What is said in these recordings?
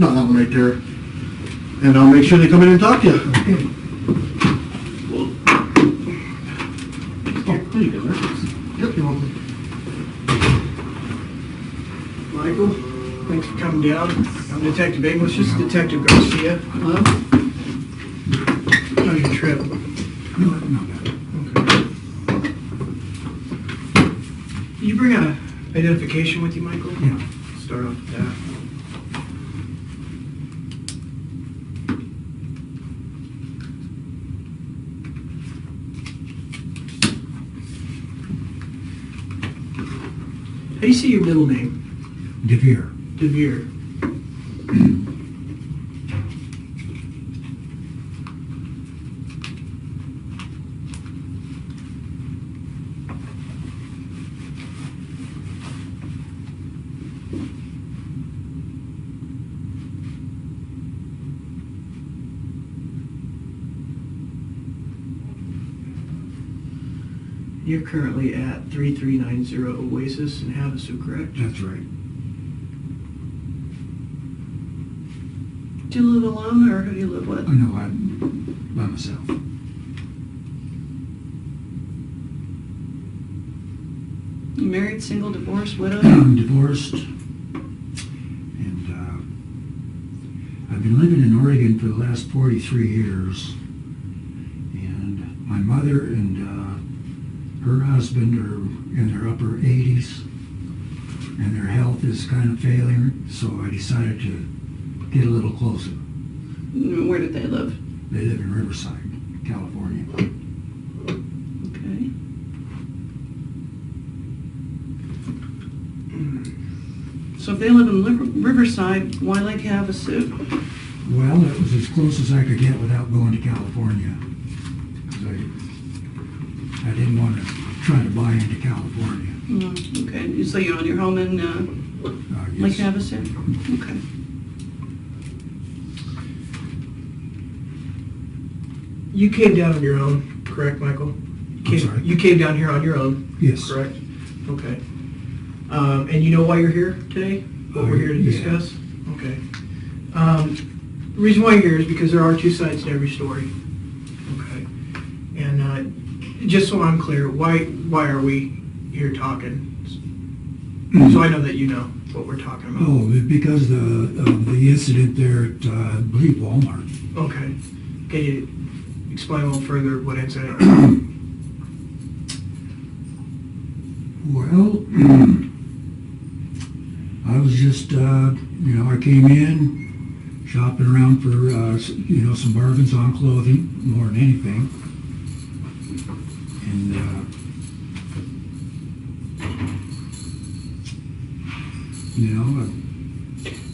No, that one right there. And I'll make sure they come in and talk to you. Okay. Oh, there you go, man. Yep, you're welcome. Michael, thanks for coming down. I'm Detective English. This is Detective Garcia. Hello? How's your trip? No bad. Okay. Did you bring a identification with you, Michael? Yeah. Start off with that. How do you see your middle name? DeVere. DeVere. You're currently at 3390 Oasis in Havasu, correct? That's right. Do you live alone, or who do you live with? I know, I'm by myself. You married, single, divorced, widowed? I'm divorced. And I've been living in Oregon for the last 43 years. And my mother and her husband are in their upper 80s. And their health is kind of failing, so I decided to get a little closer. Where did they live? They live in Riverside, California. Okay. So if they live in Riverside, why Lake Havasu? Well, it was as close as I could get without going to California. Because I didn't want to try to buy into California. Okay. So you own your home in Lake Yes. Havasu? Okay. You came down on your own, correct, Michael? sorry? You came down here on your own, Yes. correct? Okay. And you know why you're here today? What we're here to Yeah. discuss? Okay. The reason why you're here is because there are two sides to every story. Okay. And just so I'm clear, why are we here talking? So I know that you know what we're talking about. Oh, because of the incident there at, I believe, Wal-Mart. Okay. Can you explain a little further what incident? Well, I was just, I came in, shopping around for, some bargains on clothing, more than anything. And,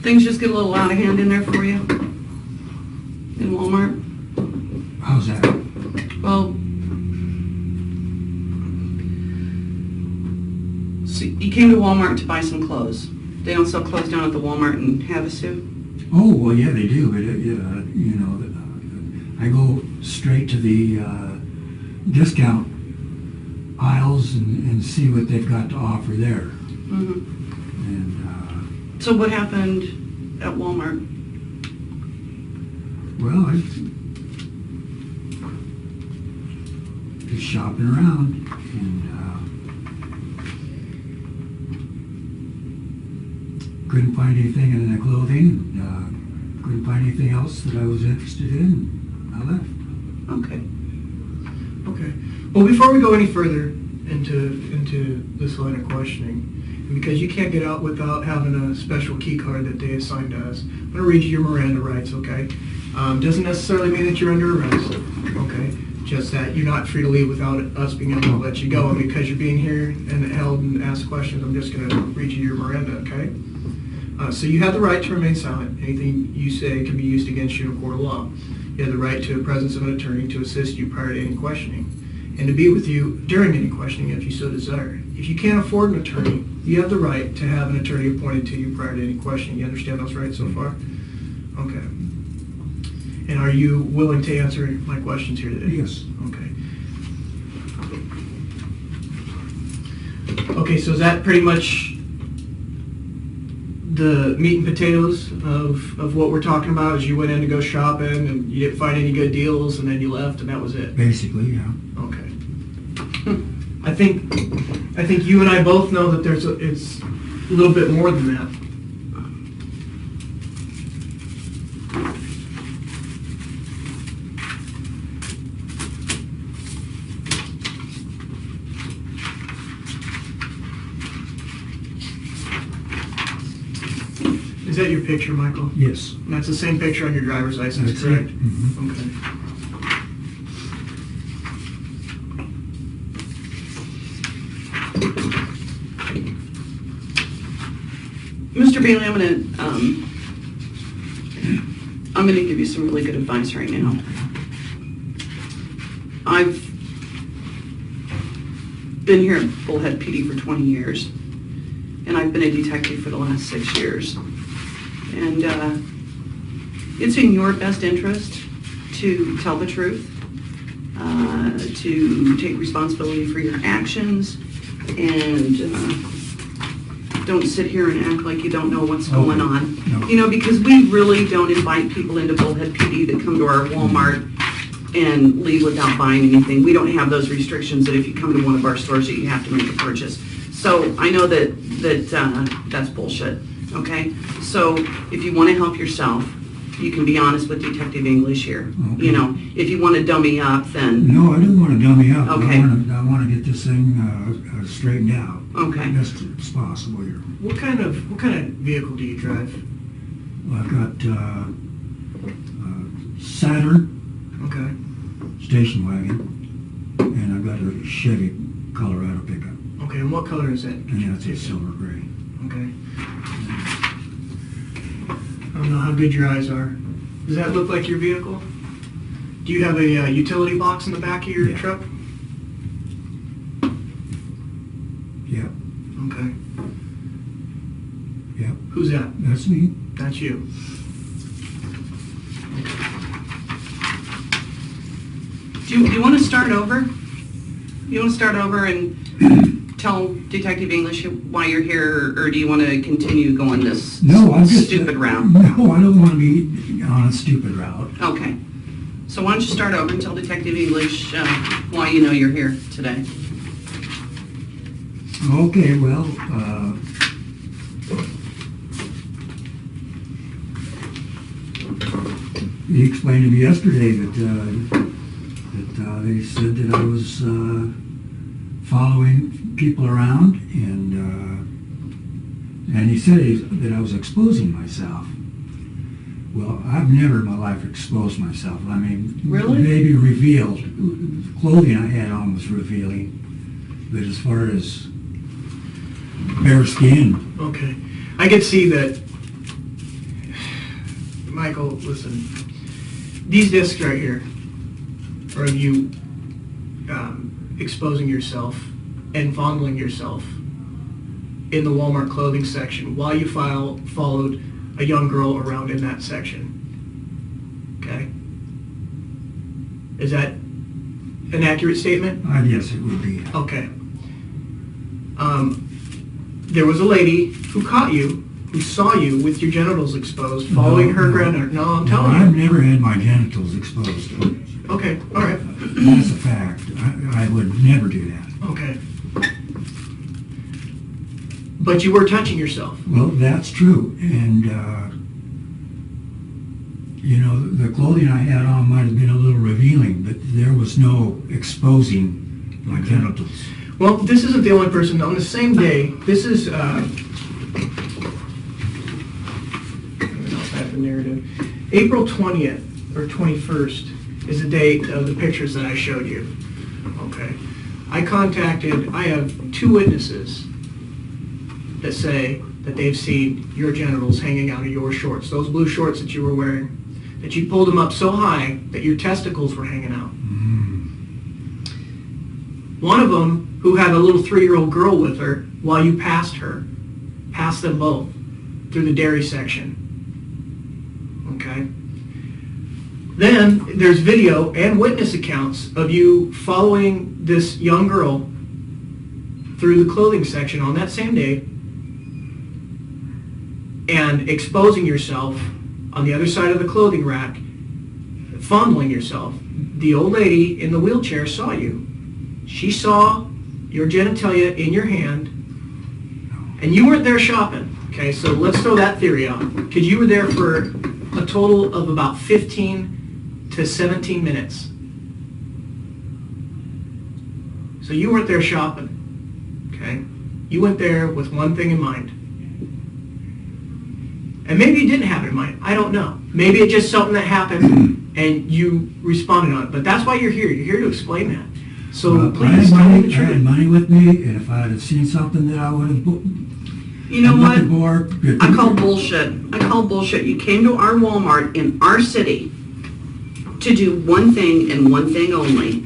Things just get a little out of hand in there for you? In Walmart? how's that? Well, so you came to Walmart to buy some clothes. They don't sell clothes down at the Walmart in Havasu? Oh, well, yeah, they do, but, I go straight to the discount aisles and see what they've got to offer there. Mm-hmm. And, So what happened at Walmart? well, I was shopping around and couldn't find anything in the clothing, couldn't find anything else that I was interested in. I left. Okay. Okay. Well, before we go any further into this line of questioning, because you can't get out without having a special key card that they assigned to us, I'm going to read you your Miranda rights, okay? Doesn't necessarily mean that you're under arrest, okay? Just that you're not free to leave without us being able to let you go. And because you're being here and held and asked questions, I'm just going to read you your Miranda, okay? So you have the right to remain silent. Anything you say can be used against you in a court of law. You have the right to the presence of an attorney to assist you prior to any questioning, and to be with you during any questioning if you so desire. If you can't afford an attorney, you have the right to have an attorney appointed to you prior to any questioning. You understand those rights so far? Okay. And are you willing to answer my questions here today? Yes. Okay. Okay, so is that pretty much the meat and potatoes of what we're talking about is you went in to go shopping and you didn't find any good deals and then you left and that was it? Basically, yeah. Okay. I think you and I both know that it's a little bit more than that. Is that your picture, Michael? Yes. And that's the same picture on your driver's license, That's correct? it. Mhm. Okay. Mr. Bailey, I'm gonna give you some really good advice right now. I've been here at Bullhead PD for 20 years, and I've been a detective for the last 6 years. And it's in your best interest to tell the truth, to take responsibility for your actions, and don't sit here and act like you don't know what's going on. No. You know, because we really don't invite people into Bullhead PD that come to our Walmart and leave without buying anything. We don't have those restrictions that if you come to one of our stores that you have to make a purchase. So I know that's bullshit, okay? So if you want to help yourself, you can be honest with Detective English here. Okay. You know, if you want to dummy up, then, No, I don't want to dummy up. Okay. I want to get this thing straightened out. Okay. Best as possible here. What kind of vehicle do you drive? Well, I've got Saturn Okay. station wagon, and I've got a Chevy Colorado pickup, Okay, and what color is that? and that's a silver gray. Okay. I don't know how good your eyes are. Does that look like your vehicle? Do you have a utility box in the back of your Yeah. truck? Yep, Okay. yep, Who's that? that's me. That's you. do you want to start over? You want to start over and tell Detective English why you're here, or do you want to continue going this No, I'm just stupid route? No, I don't want to be on a stupid route. Okay. So why don't you start over and tell Detective English why you know you're here today? Okay, well, he explained to me yesterday that they said that I was following people around, and he said that I was exposing myself. Well, I've never in my life exposed myself. I mean, Really? maybe revealed. Clothing I had on was revealing, but as far as bare skin, Okay. I could see that. Michael, listen. These discs right here are of you exposing yourself and fondling yourself in the Walmart clothing section while you followed a young girl around in that section. Okay? Is that an accurate statement? yes, it would be. Okay. There was a lady who caught you, who saw you with your genitals exposed, following her granddaughter. No, I'm telling I've you. never had my genitals exposed. Okay, all right. That's a fact. I would never do that. Okay. But you were touching yourself. Well, that's true. And, the clothing I had on might have been a little revealing, but there was no exposing my genitals. Well, this isn't the only person. On the same day, this is, I don't know if I have the narrative. April 20th or 21st is the date of the pictures that I showed you. Okay. I have 2 witnesses that say that they've seen your genitals hanging out of your shorts, those blue shorts that you were wearing, that you pulled them up so high that your testicles were hanging out. One of them, who had a little 3-year-old girl with her, while you passed them both through the dairy section. Okay? Then there's video and witness accounts of you following this young girl through the clothing section on that same day and exposing yourself on the other side of the clothing rack, fondling yourself. The old lady in the wheelchair saw you. She saw your genitalia in your hand, and you weren't there shopping. Okay, so let's throw that theory out, because you were there for a total of about 15 to 17 minutes. So you weren't there shopping, okay? You went there with one thing in mind. And maybe you didn't have it in mind. I don't know. Maybe it's just something that happened and you responded on it. But that's why you're here. You're here to explain that. So please tell me the I had truth. money with me, and if I had seen something that I would have You know what? what? I call bullshit. I call bullshit. You came to our Walmart in our city to do one thing and one thing only,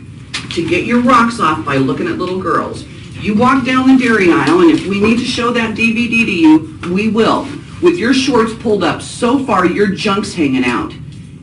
to get your rocks off by looking at little girls. You walk down the dairy aisle, and if we need to show that DVD to you, we will. With your shorts pulled up so far, your junk's hanging out.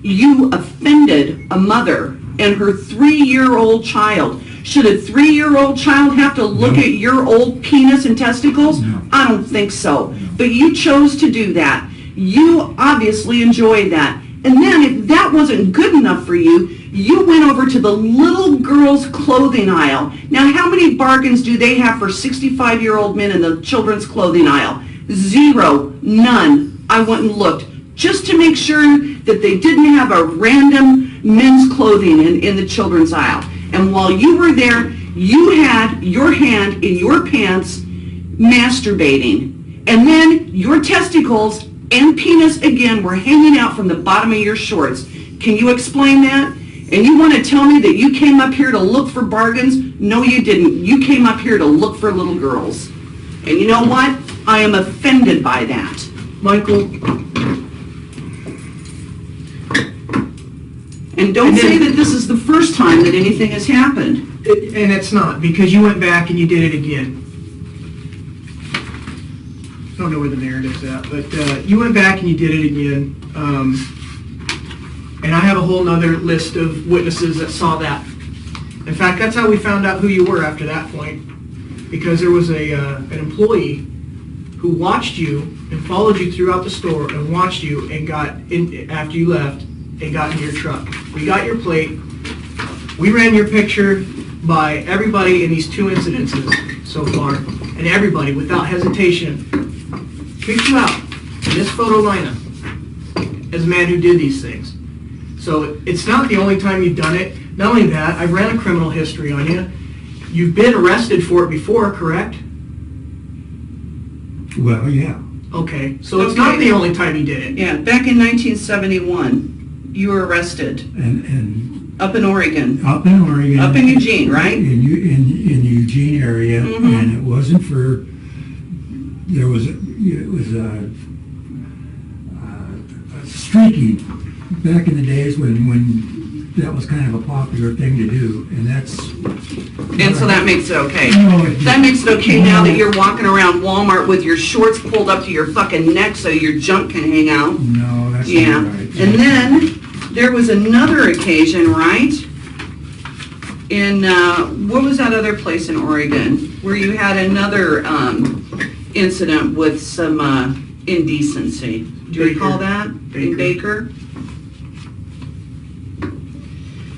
You offended a mother and her 3-year-old child. Should a 3-year-old child have to look No. at your old penis and testicles? No. I don't think so. But you chose to do that. You obviously enjoyed that. And then if that wasn't good enough for you, you went over to the little girls' clothing aisle. Now, how many bargains do they have for 65-year-old men in the children's clothing aisle? 0, none. I went and looked just to make sure that they didn't have a random men's clothing in the children's aisle. And while you were there, you had your hand in your pants masturbating. And then your testicles and penis again were hanging out from the bottom of your shorts. Can you explain that? And you want to tell me that you came up here to look for bargains? No, you didn't. You came up here to look for little girls. And you know what? I am offended by that. Michael, And don't say that this is the first time that anything has happened. and it's not, because you went back and you did it again. I don't know where the narrative's at, but you went back and you did it again. And I have a whole nother list of witnesses that saw that. In fact, that's how we found out who you were after that point, because there was an employee who watched you and followed you throughout the store and watched you and got in after you left and got in your truck. We got your plate. We ran your picture by everybody in these 2 incidences so far, and everybody, without hesitation, picked you out in this photo lineup as a man who did these things. So it's not the only time you've done it. Not only that, I ran a criminal history on you. You've been arrested for it before, correct? Well, yeah. Okay, so it's not the only time you did it. Yeah, back in 1971, you were arrested And up in Oregon. up in Oregon. Up in Eugene, right? In the Eugene area, Mhm. and it wasn't for, it was streaking back in the days when that was kind of a popular thing to do, and that's... And so that makes it okay. No, That makes it okay now that you're walking around Walmart with your shorts pulled up to your fucking neck so your junk can hang out. No, that's Yeah. not right. And then there was another occasion, right? In, what was that other place in Oregon where you had another incident with some indecency? Do you recall that? In Baker?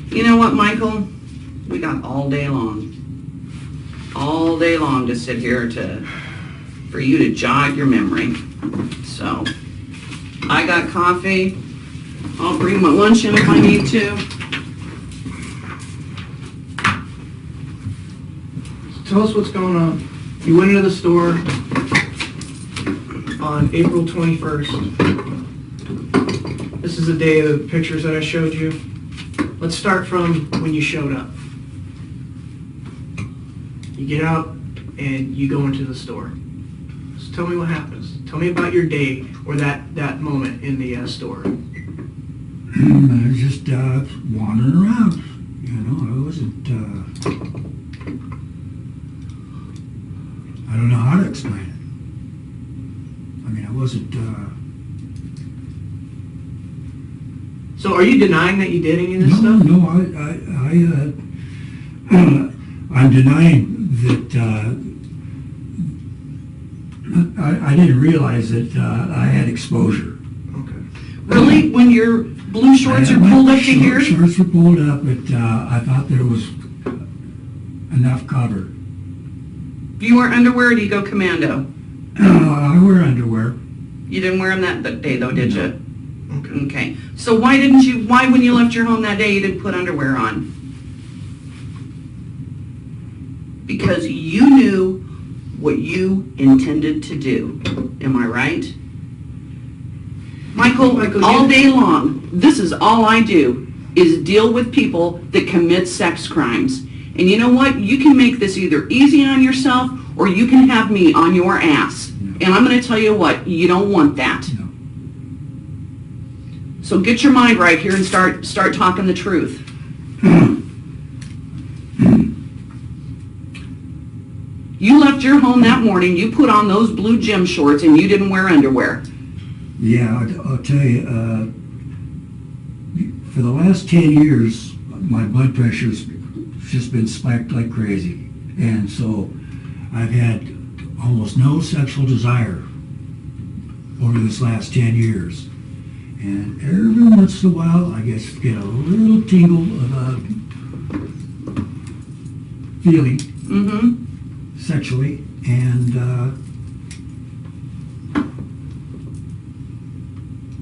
You know what, Michael? We got all day long to sit here for you to jog your memory. So, I got coffee. I'll bring my lunch in if I need to. Tell us what's going on. You went into the store on April 21st. This is the day of the pictures that I showed you. Let's start from when you showed up. You get out and you go into the store. So tell me what happens. Tell me about your day or that moment in the store. I was just wandering around. You know, I wasn't... I don't know how to explain it. I mean, I wasn't... So are you denying that you did any of this No, stuff? no, I'm denying that I didn't realize that I had exposure. Okay. Really? When your blue shorts are pulled up to here? Shorts were pulled up, but I thought there was enough cover. Do you wear underwear or do you go commando? I wear underwear. You didn't wear them that day though, did No. you? Okay. Okay. So why when you left your home that day, you didn't put underwear on? Because you knew what you intended to do. Am I right? Michael, all day long, this is all I do, is deal with people that commit sex crimes. And you know what? You can make this either easy on yourself or you can have me on your ass. No. And I'm going to tell you what, you don't want that. No. So get your mind right here and start talking the truth. You left your home that morning, you put on those blue gym shorts, and you didn't wear underwear. Yeah, I'll tell you, for the last 10 years, my blood pressure's just been spiked like crazy. And so I've had almost no sexual desire over this last 10 years. And every once in a while, I guess, get a little tingle of a feeling Mm-hmm. sexually. And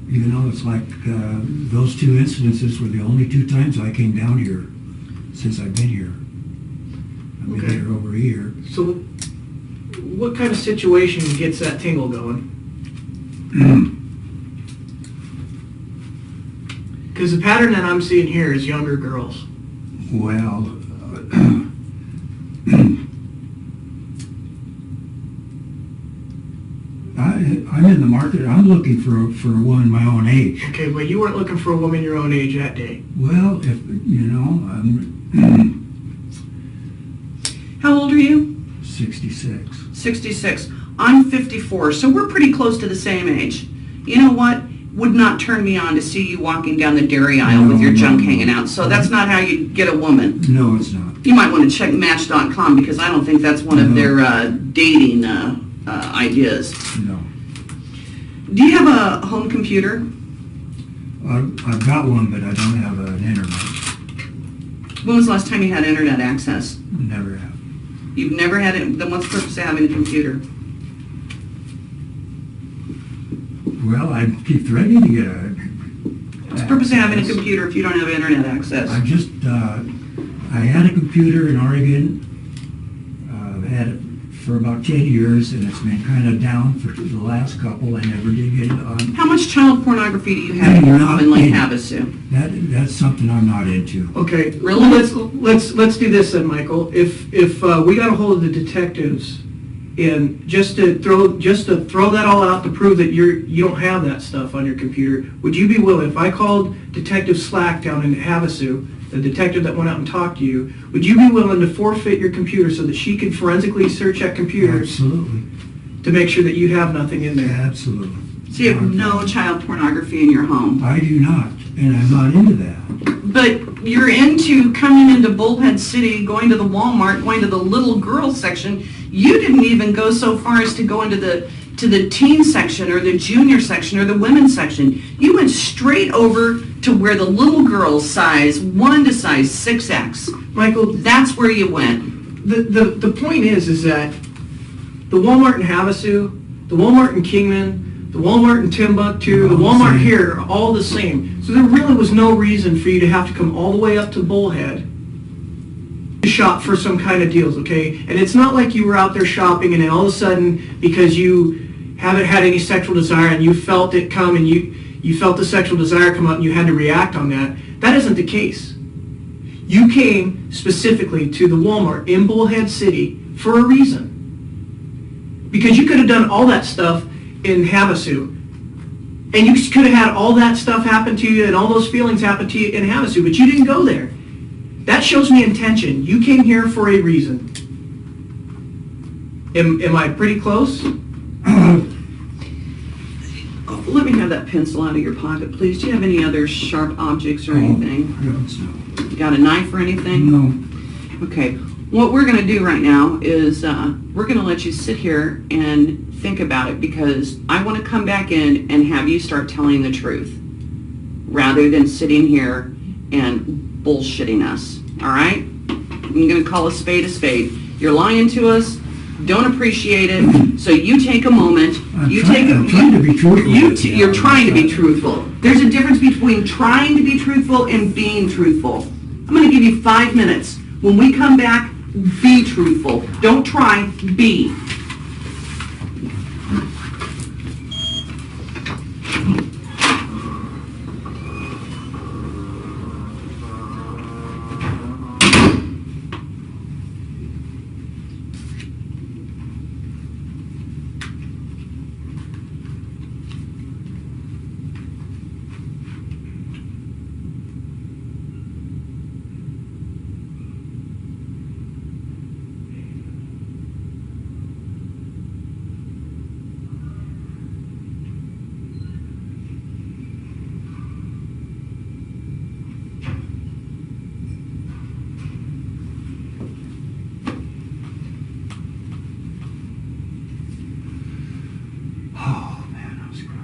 even though it's like those two incidences were the only 2 times I came down here since I've been here. I've been Okay. here over a year. So, what kind of situation gets that tingle going? Because the pattern that I'm seeing here is younger girls. Well, I'm in the market. I'm looking for a woman my own age. Okay, but you weren't looking for a woman your own age that day. Well, if you know, I'm How old are you? 66. 66. I'm 54, so we're pretty close to the same age. You know what? Would not turn me on to see you walking down the dairy aisle with your junk hanging out. So that's not how you get a woman. No, it's not. You might want to check Match.com because I don't think that's one of their dating ideas. No. Do you have a home computer? I've got one, but I don't have an internet. When was the last time you had internet access? Never have. You've never had it. Then what's the purpose of having a computer? Well, I keep threatening to get a. What's the purpose of having a computer if you don't have internet access? I just, I had a computer in Oregon. I've had it for about 10 years, and it's been kind of down for the last couple. I never did get it on. How much child pornography do you have in your home in Lake Havasu? That's something I'm not into. Okay, Really? Let's do this then, Michael. If we got a hold of the detectives, and just to throw that all out to prove that you don't have that stuff on your computer, would you be willing? If I called Detective Slack down in Havasu, the detective that went out and talked to you, would you be willing to forfeit your computer so that she could forensically search that computer Absolutely. to make sure that you have nothing in there? Absolutely. So you have no child pornography in your home. I do not, and I'm not into that. But you're into coming into Bullhead City, going to the Wal-Mart, going to the little girl section. You didn't even go so far as to go into the teen section or the junior section or the women's section. You went straight over to where the little girls size 1 to size 6X. Michael, That's where you went. the point is that the Walmart in Havasu, the Walmart in Kingman, the Walmart in Timbuktu, the Walmart here are all the same. So there really was no reason for you to have to come all the way up to Bullhead to shop for some kind of deals, okay? And it's not like you were out there shopping and then all of a sudden, because you haven't had any sexual desire and you felt it come and you felt the sexual desire come out and you had to react on that. That isn't the case. You came specifically to the Walmart in Bullhead City for a reason. Because you could have done all that stuff in Havasu. And you could have had all that stuff happen to you and all those feelings happen to you in Havasu, but you didn't go there. That shows me intention. You came here for a reason. Am I pretty close? Let me have that pencil out of your pocket, please. Do you have any other sharp objects or anything? I don't know. You got a knife or anything? No. Okay. What we're going to do right now is we're going to let you sit here and think about it, because I want to come back in and have you start telling the truth rather than sitting here and bullshitting us. All right? I'm going to call a spade a spade. You're lying to us. Don't appreciate it. So you take a moment. I'm trying to be truthful. You're trying to be truthful. There's a difference between trying to be truthful and being truthful. I'm going to give you 5 minutes. When we come back, be truthful. Don't try, be. Oh, man, I'm screwed.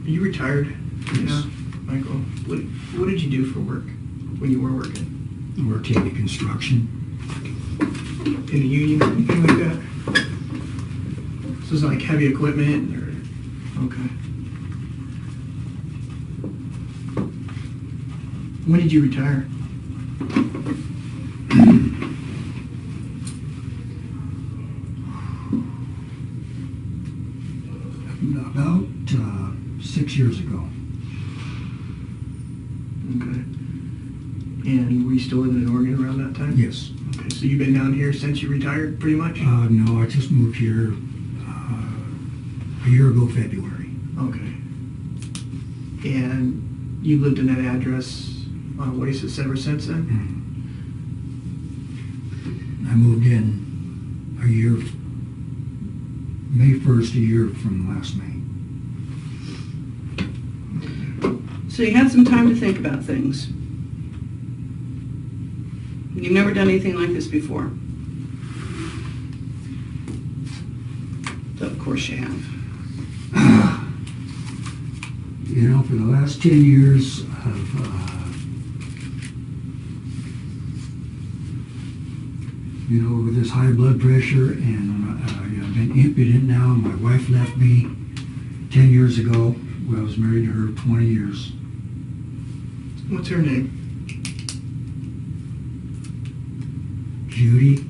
Are you retired? Yes. Yeah, Michael. What did you do for work when you were working? I worked heavy construction. In a union or anything like that? So it's like heavy equipment or, okay. When did you retire? About 6 years ago. Okay. And were you still living in Oregon around that time? Yes. Okay, so you've been down here since you retired, pretty much? No, I just moved here a year ago, February. Okay. And you lived in that address on Oasis ever since then? I moved in a year, May 1st, a year from last May. So you had some time to think about things. You've never done anything like this before. So of course you have. You know, for the last 10 years, with this high blood pressure, and I've been impudent now. My wife left me 10 years ago. Well, I was married to her 20 years. What's her name? Judy.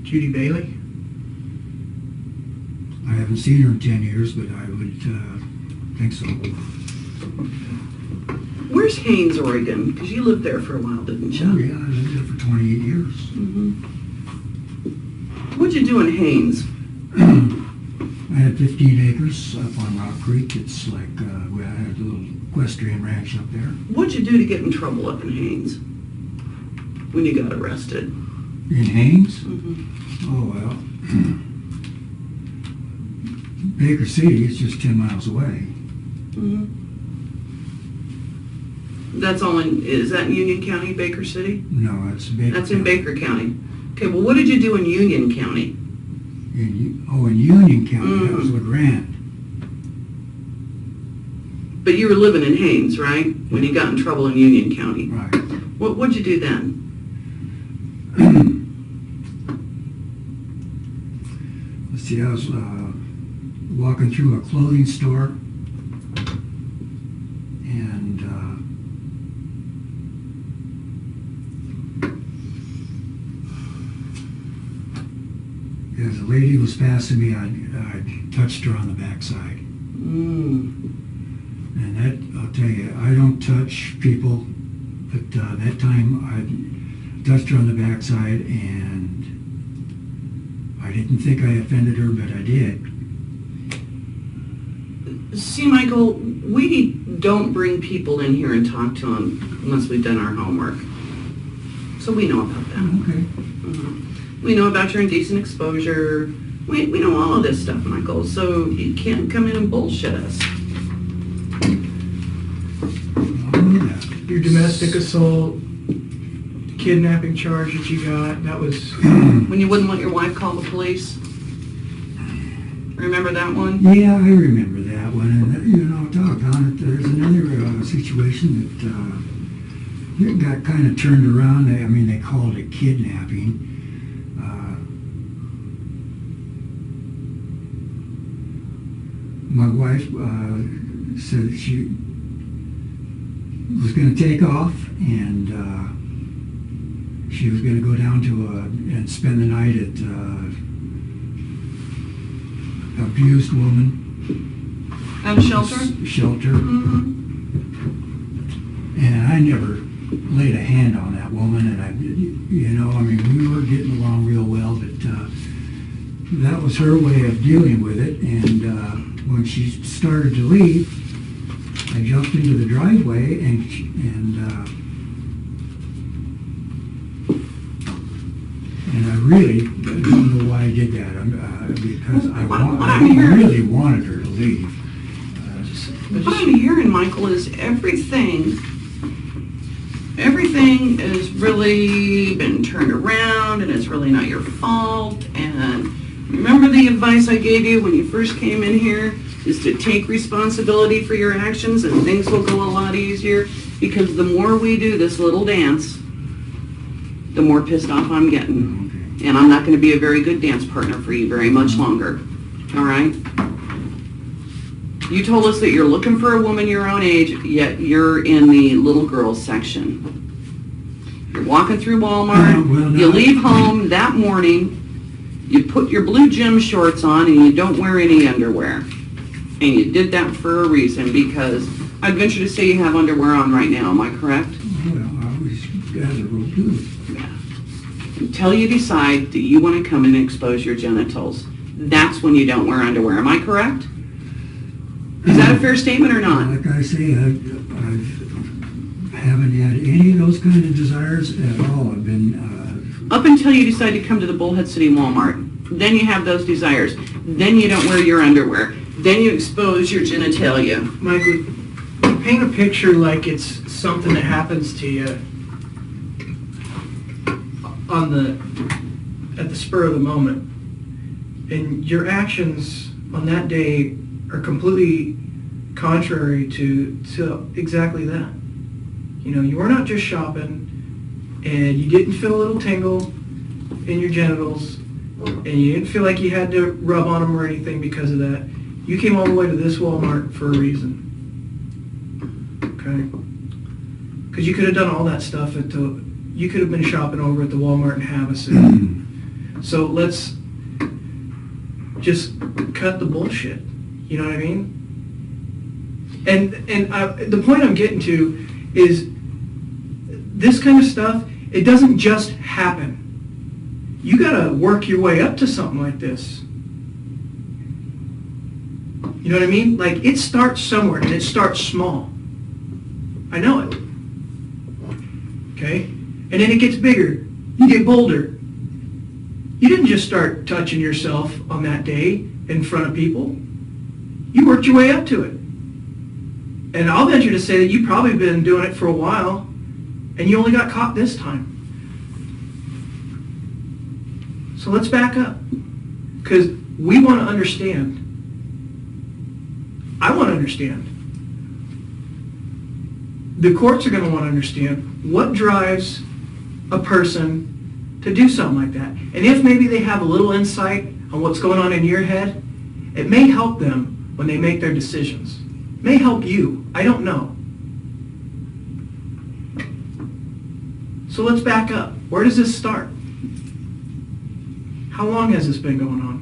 Judy Bailey? I haven't seen her in 10 years, but I would think so. Where's Haines, Oregon? Because you lived there for a while, didn't you? Oh, yeah, I lived there for 28 years. Mm-hmm. What'd you do in Haines? I had 15 acres up on Rock Creek. It's like, I had a little equestrian ranch up there. What'd you do to get in trouble up in Haines when you got arrested? In Haines? Mm-hmm. Oh, well. Baker City is just 10 miles away. Mm-hmm. That's all in, is that in Union County, Baker City? No, it's Baker That's in County. Baker County. Okay, well, what did you do in Union County? In Union County, that was Mhm. LeGrand. But you were living in Haines, right? When you got in trouble in Union County. Right. What'd you do then? Let's see, I was walking through a clothing store, and as a lady was passing me, I touched her on the backside. Mm. And that, I'll tell you, I don't touch people, but that time I touched her on the backside, and I didn't think I offended her, but I did. See, Michael, we don't bring people in here and talk to them unless we've done our homework. So we know about that. Okay. Mhm. We know about your indecent exposure. We know all of this stuff, Michael, so you can't come in and bullshit us. I'll do that. Your domestic assault, kidnapping charge that you got, that was... When you wouldn't let your wife call the police? Remember that one? Yeah, I remember that one, and doggone it, there's another situation that it got kind of turned around. They called it kidnapping. My wife said that she was going to take off, and she was going to go down to and spend the night at abused woman At a shelter? shelter. Mm-hmm. And I never laid a hand on that woman, and we were getting along real well, but that was her way of dealing with it. And when she started to leave, I jumped into the driveway, and I really don't know why I did that, because I really wanted her to leave. What I'm hearing, Michael, is everything has really been turned around, and it's really not your fault, and Remember the advice I gave you when you first came in here, is to take responsibility for your actions and things will go a lot easier? Because the more we do this little dance, the more pissed off I'm getting. Okay. And I'm not going to be a very good dance partner for you very much longer. All right? You told us that you're looking for a woman your own age, yet you're in the little girls section. You're walking through Walmart, Well, no. you leave home that morning, you put your blue gym shorts on and you don't wear any underwear. And you did that for a reason, because I'd venture to say you have underwear on right now, am I correct? Well, I always rather will do. Until you decide that you want to come and expose your genitals. That's when you don't wear underwear, am I correct? Is that a fair statement or not? Like I say, I haven't had any of those kind of desires at all. I've been, Up until you decide to come to the Bullhead City Walmart, then you have those desires. Then you don't wear your underwear. Then you expose your genitalia. Michael, you paint a picture like it's something that happens to you at the spur of the moment. And your actions on that day are completely contrary to exactly that. You know, you were not just shopping, and you didn't feel a little tingle in your genitals, and you didn't feel like you had to rub on them or anything because of that. You came all the way to this Walmart for a reason. Okay? Because you could have done all that stuff you could have been shopping over at the Walmart in Havasu. So let's just cut the bullshit. You know what I mean? And the point I'm getting to is this kind of stuff, it doesn't just happen. You gotta work your way up to something like this. You know what I mean? Like, it starts somewhere, and it starts small. I know it. Okay? And then it gets bigger. You get bolder. You didn't just start touching yourself on that day in front of people. You worked your way up to it. And I'll venture to say that you've probably been doing it for a while, and you only got caught this time. So let's back up. Because we want to understand. I want to understand. The courts are going to want to understand what drives a person to do something like that. And if maybe they have a little insight on what's going on in your head, it may help them when they make their decisions. It may help you. I don't know. So let's back up. Where does this start? How long has this been going on?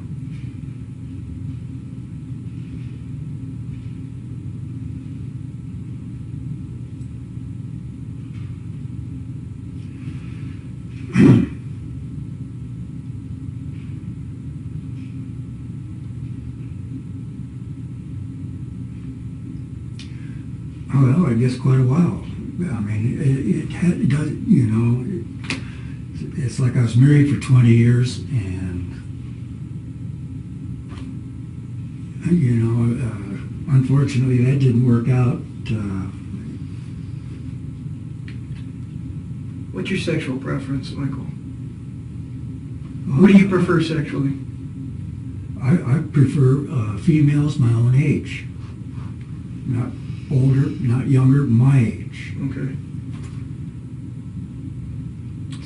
Well, I guess quite a while. I mean, it does, you know, it's like I was married for 20 years, and, you know, unfortunately that didn't work out. What's your sexual preference, Michael? What do you prefer sexually? I prefer females my own age. Not older, not younger, my age. Okay.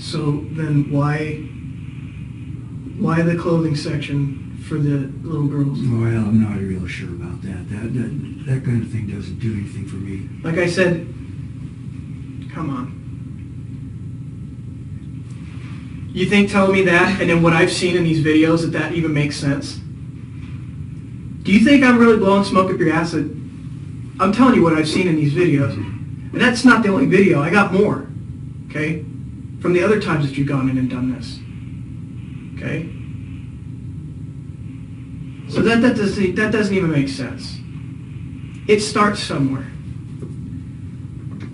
So then why the clothing section for the little girls? Well, I'm not real sure about that. That kind of thing doesn't do anything for me. Like I said, come on. You think telling me that and then what I've seen in these videos that even makes sense? Do you think I'm really blowing smoke up your ass? I'm telling you what I've seen in these videos. And that's not the only video. I got more. Okay? From the other times that you've gone in and done this. Okay? So that doesn't even make sense. It starts somewhere.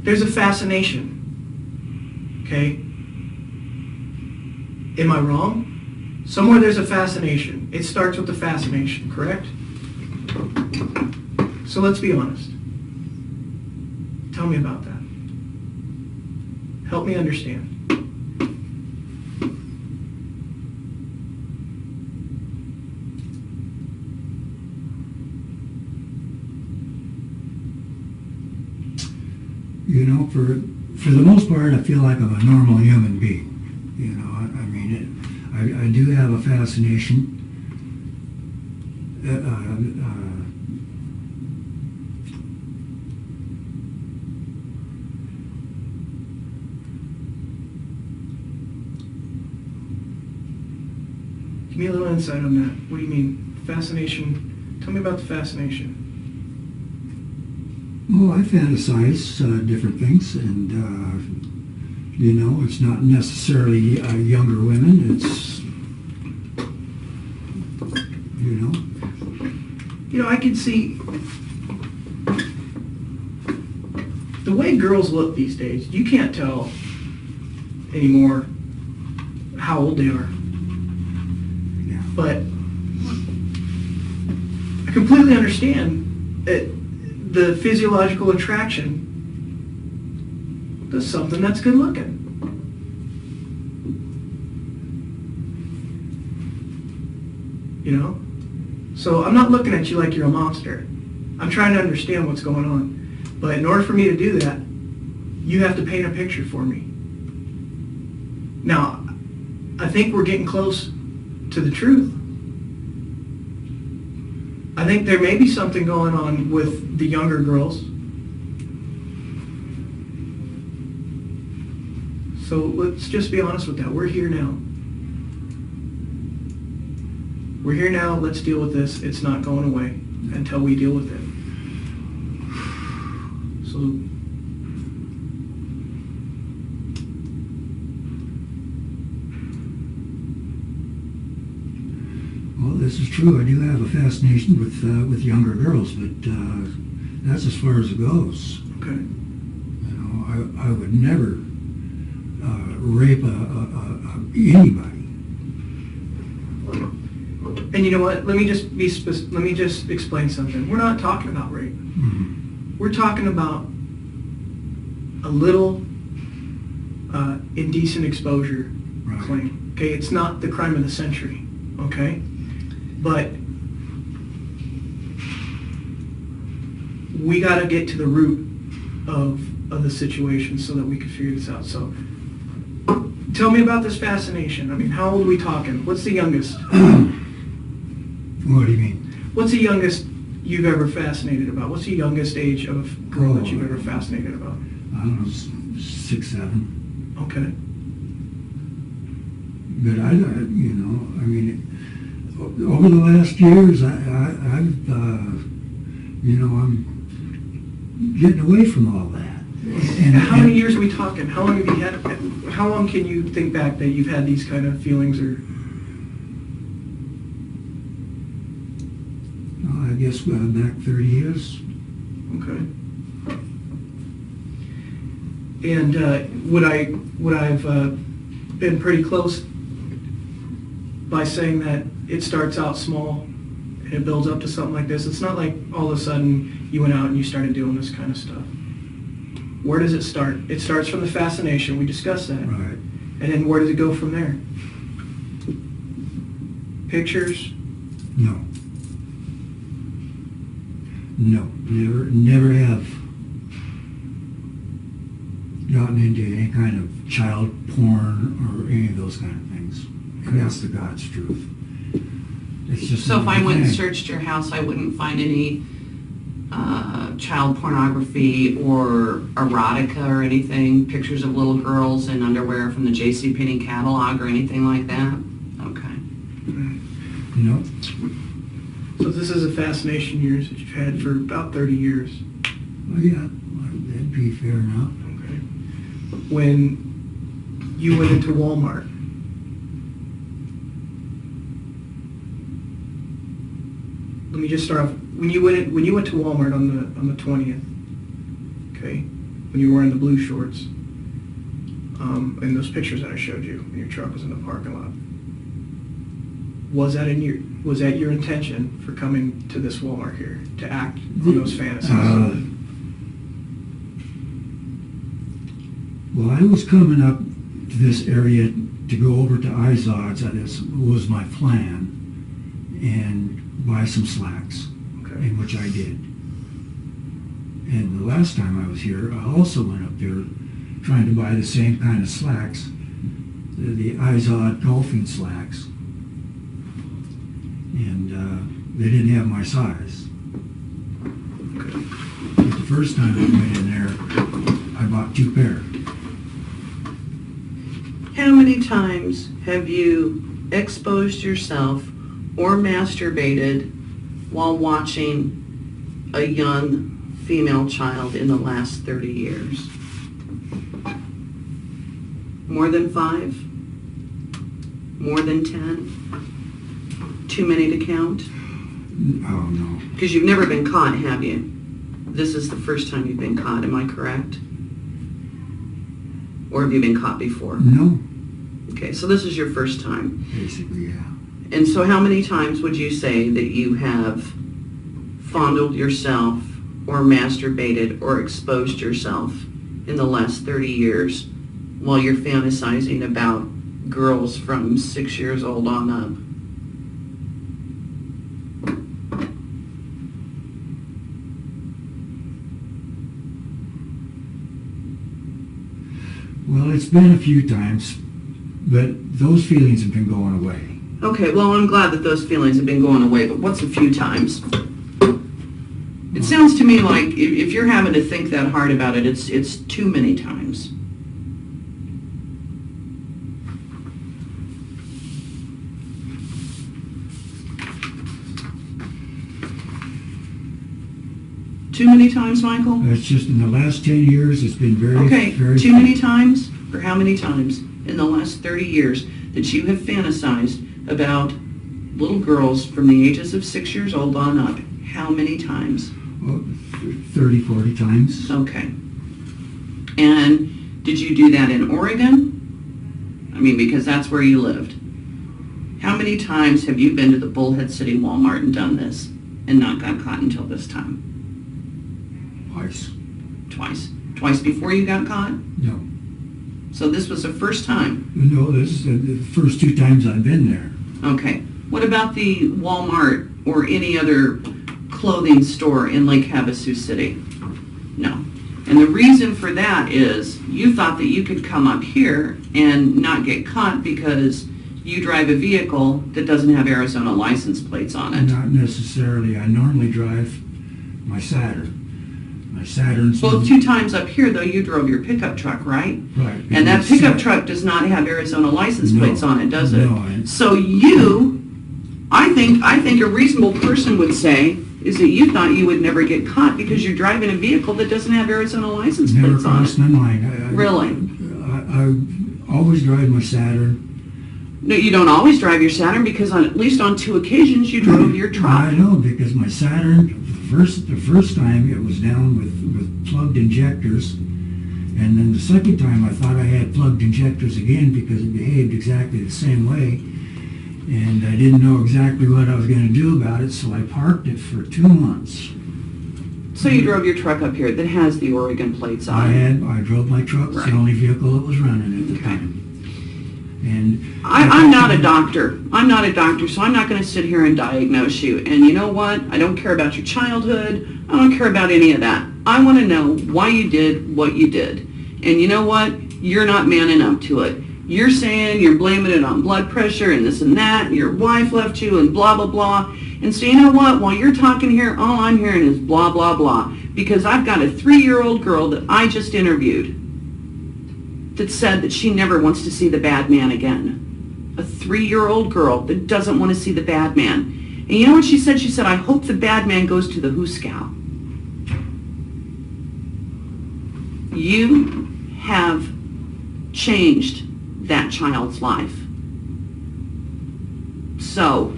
There's a fascination. Okay? Am I wrong? Somewhere there's a fascination. It starts with the fascination, correct? So let's be honest. Tell me about that. Help me understand. you know, for the most part, I feel like I'm a normal human being. You know, I mean, I do have a fascination. Give me a little insight on that. What do you mean? Fascination? Tell me about the fascination. Well, I fantasize different things, and you know, it's not necessarily younger women. It's, you know. You know, I can see the way girls look these days. You can't tell anymore how old they are. Yeah. But I completely understand that the physiological attraction to something that's good looking. You know? So I'm not looking at you like you're a monster. I'm trying to understand what's going on. But in order for me to do that, you have to paint a picture for me. Now, I think we're getting close to the truth. I think there may be something going on with the younger girls. So let's just be honest with that. We're here now. We're here now. Let's deal with this. It's not going away until we deal with it. So well, this is true. I do have a fascination with younger girls, but that's as far as it goes. okay. You know, I would never rape anybody. And you know what? Let me just explain something. We're not talking about rape. Mm-hmm. We're talking about a little indecent exposure Right. claim. Okay, it's not the crime of the century. Okay, but we got to get to the root of the situation so that we can figure this out. So, tell me about this fascination. I mean, how old are we talking? What's the youngest? What do you mean? What's the youngest you've ever fascinated about? What's the youngest age of a girl that you've ever fascinated about? I don't know, 6, 7. Okay. But you know, I mean, over the last years, I've, you know, I'm getting away from all that. And how many years are we talking? How long have you had? How long can you think back that you've had these kind of feelings or? I guess back 30 years. Okay. And would I've been pretty close by saying that it starts out small and it builds up to something like this? It's not like all of a sudden you went out and you started doing this kind of stuff. Where does it start? It starts from the fascination. We discussed that. Right. And then where does it go from there? Pictures? No. No, never have gotten into any kind of child porn or any of those kind of things. And that's the God's truth. It's just So if I went and thing. searched your house, I wouldn't find any child pornography or erotica or anything, pictures of little girls in underwear from the JCPenney catalog or anything like that? Okay. No. So this is a fascination yours that you've had for about 30 years. Well, yeah, that'd be fair enough. Okay. When you went into Wal-Mart, let me just start off. When you went to Walmart on the 20th, okay, when you were wearing the blue shorts, and those pictures that I showed you, and your truck was in the parking lot, was that your intention for coming to this Walmart here to act on those fantasies? Well, I was coming up to this area to go over to Izod's. That was my plan, and buy some slacks, Okay. in which I did. And the last time I was here, I also went up there trying to buy the same kind of slacks, the Izod golfing slacks. And they didn't have my size. But the first time I went in there, I bought 2 pair. How many times have you exposed yourself or masturbated while watching a young female child in the last 30 years? More than 5? More than 10? Too many to count? Oh, no. Because you've never been caught, have you? This is the first time you've been caught, am I correct? Or have you been caught before? No. Okay, so this is your first time. Basically, yeah. And so how many times would you say that you have fondled yourself or masturbated or exposed yourself in the last 30 years while you're fantasizing about girls from 6 years old on up? Well, it's been a few times, but those feelings have been going away. Okay, well, I'm glad that those feelings have been going away, but what's a few times? It sounds to me like if you're having to think that hard about it, it's too many times. Too many times, Michael? It's just in the last 10 years, it's been very, Okay, very... too many times? Or how many times in the last 30 years that you have fantasized about little girls from the ages of 6 years old on up? How many times? Well, 30, 40 times. Okay. And did you do that in Oregon? I mean, because that's where you lived. How many times have you been to the Bullhead City Wal-Mart and done this and not got caught until this time? Twice. Twice. Twice before you got caught? No. So this was the first time? No, this is the first 2 times I've been there. Okay. What about the Wal-Mart or any other clothing store in Lake Havasu City? No. And the reason for that is you thought that you could come up here and not get caught because you drive a vehicle that doesn't have Arizona license plates on it. Not necessarily. I normally drive my Saturn. My Saturn's... Well, 2 times up here, though, you drove your pickup truck, right? Right. And that pickup truck does not have Arizona license plates on it, does it? No. So you, I think a reasonable person would say is that you thought you would never get caught because you're driving a vehicle that doesn't have Arizona license Never plates on crossed it. my mind. Really? I always drive my Saturn. No, you don't always drive your Saturn because at least on 2 occasions you drove your truck. I know, because my Saturn, the first time it was down with plugged injectors, and then the second time I thought I had plugged injectors again because it behaved exactly the same way, and I didn't know exactly what I was going to do about it, so I parked it for 2 months. So you drove your truck up here that has the Oregon plates on it. I drove my truck. It's Right. the only vehicle that was running at the Okay. time. And I'm not a doctor. I'm not a doctor, so I'm not going to sit here and diagnose you. And you know what? I don't care about your childhood. I don't care about any of that. I want to know why you did what you did. And you know what? You're not manning up to it. You're saying you're blaming it on blood pressure and this and that, and your wife left you and blah, blah, blah. And so you know what? While you're talking here, all I'm hearing is blah, blah, blah. Because I've got a 3-year-old girl that I just interviewed that said that she never wants to see the bad man again. A 3-year-old girl that doesn't want to see the bad man. And you know what she said? She said, I hope the bad man goes to the Hooskow. You have changed that child's life. So,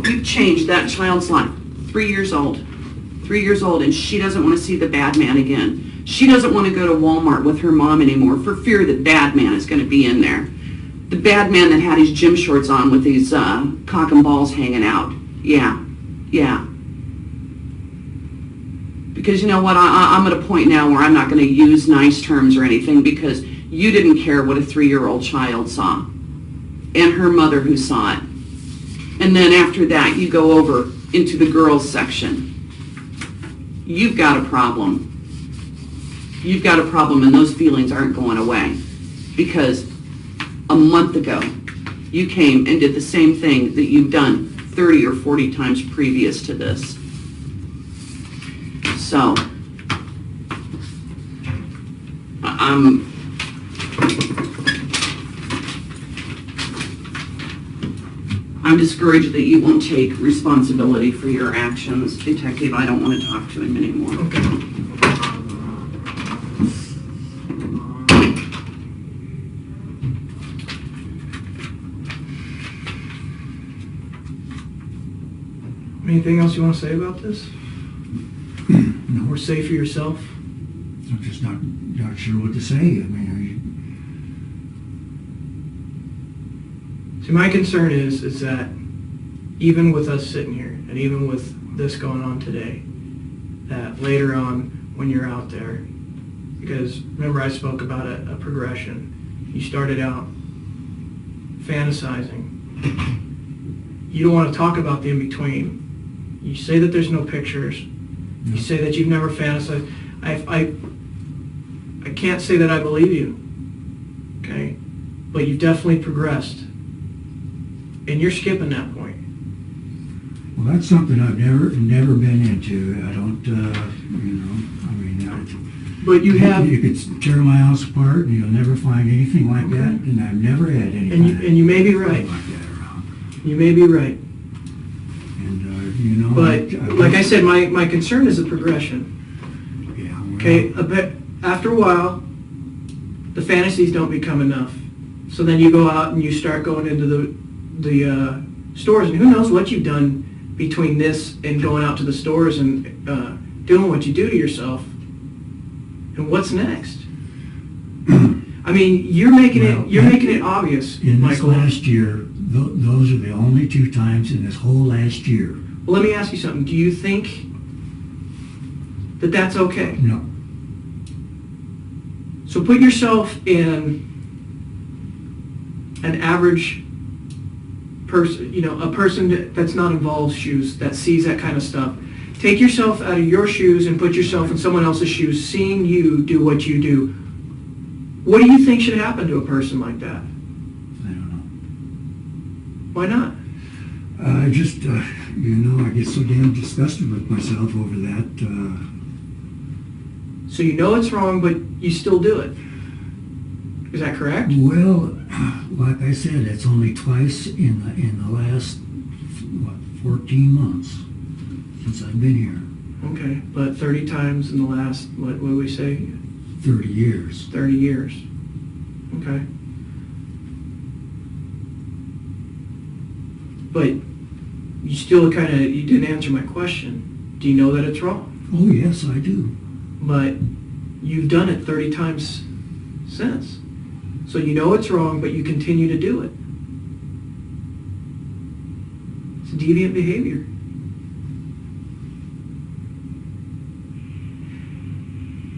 you've changed that child's life. 3 years old. 3 years old, and she doesn't want to see the bad man again. She doesn't want to go to Wal-Mart with her mom anymore for fear that bad man is going to be in there. The bad man that had his gym shorts on with his cock and balls hanging out. Yeah. Because you know what, I'm at a point now where I'm not going to use nice terms or anything because you didn't care what a 3-year-old child saw. And her mother who saw it. And then after that, you go over into the girls section. you've got a problem. You've got a problem, and those feelings aren't going away. Because a month ago, you came and did the same thing that you've done 30 or 40 times previous to this. So, I'm discouraged that you won't take responsibility for your actions. Detective, I don't want to talk to him anymore. Okay. Anything else you want to say about this? No, Or say for yourself? I'm just not sure what to say. I mean, See, my concern is that even with us sitting here, and even with this going on today, that later on when you're out there, because remember I spoke about a progression. You started out fantasizing. You don't want to talk about the in-between. You say that there's no pictures. You say that you've never fantasized. I can't say that I believe you, okay? But you've definitely progressed. And you're skipping that point. well, that's something I've never been into. I don't, But you have, You could tear my house apart and you'll never find anything like Okay. that, and I've never had anything and you may be right. like that around. You may be right. And, But like I said, my concern is the progression. yeah, well, Okay, after a while, the fantasies don't become enough. So then you go out and you start going into the stores, and who knows what you've done between this and going out to the stores and doing what you do to yourself. And what's next? I mean, you're making it obvious, in this Michael. last year, those are the only 2 times in this whole last year. Well, let me ask you something. Do you think that that's okay? No. So put yourself in an average person, a person that's not involved shoes, that sees that kind of stuff. Take yourself out of your shoes and put yourself in someone else's shoes, seeing you do what you do. What do you think should happen to a person like that? I don't know. Why not? I just, I get so damn disgusted with myself over that. So you know it's wrong, but you still do it. Is that correct? Well, like I said, it's only twice in the last 14 months since I've been here. Okay, but 30 times in the last, what would we say? 30 years. 30 years. Okay. But you still you didn't answer my question. Do you know that it's wrong? Oh, yes, I do. But you've done it 30 times since. So you know it's wrong, but you continue to do it. It's deviant behavior.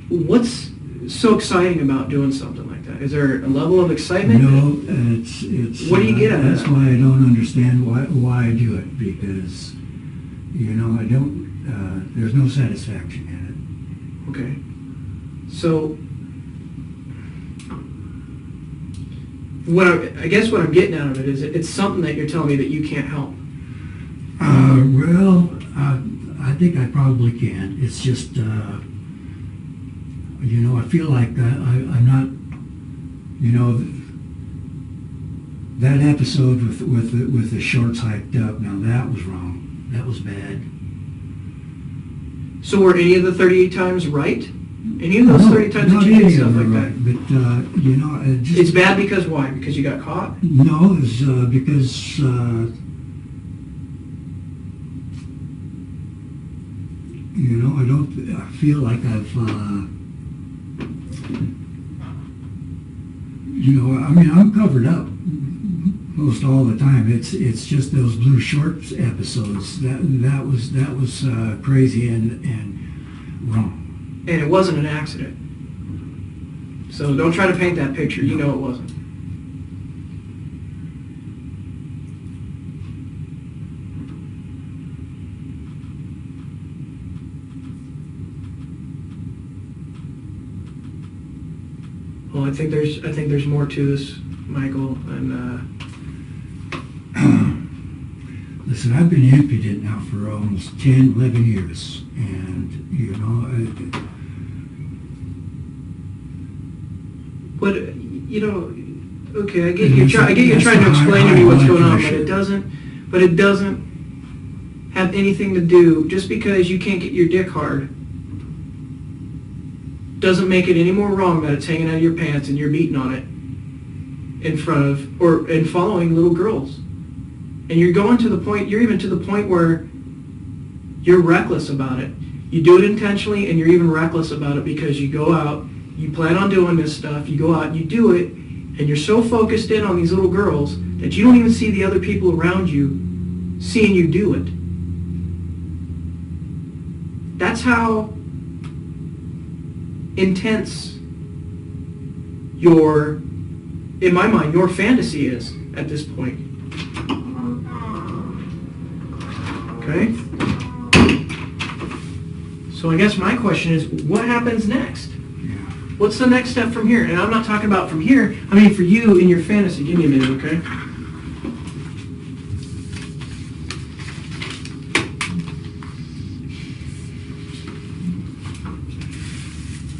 What's so exciting about doing something like that? Is there a level of excitement? No, it's. What do you get out of That's that? why I don't understand why I do it, because, I don't, there's no satisfaction in Okay. So, I guess what I'm getting out of it is it's something that you're telling me that you can't help. Well, I think I probably can. It's just, I feel like I'm not, that episode with the shorts hiked up, now that was wrong. That was bad. So were any of the 38 times right? Any of those 30 times that you did stuff like that? But, it just... It's bad because why? Because you got caught? No, it's because... I feel like I've... I'm covered up most all the time. It's just those blue shorts episodes that was crazy and wrong. And it wasn't an accident. So don't try to paint that picture. You know it wasn't. I think there's more to this, Michael, and Listen, I've been impudent now for almost 10, 11 years, and, you know, but, you know, okay, I get you trying to explain to me what's going on, but it doesn't have anything to do, just because you can't get your dick hard, doesn't make it any more wrong that it's hanging out of your pants and you're beating on it in front of, or and following little girls. And you're even to the point where you're reckless about it. You do it intentionally, and you're even reckless about it because you go out, you plan on doing this stuff, you go out, you do it, and you're so focused in on these little girls that you don't even see the other people around you seeing you do it. That's how intense in my mind, your fantasy is at this point. Okay? So I guess my question is, what happens next? What's the next step from here? And I'm not talking about from here, I mean for you in your fantasy. Give me a minute, okay?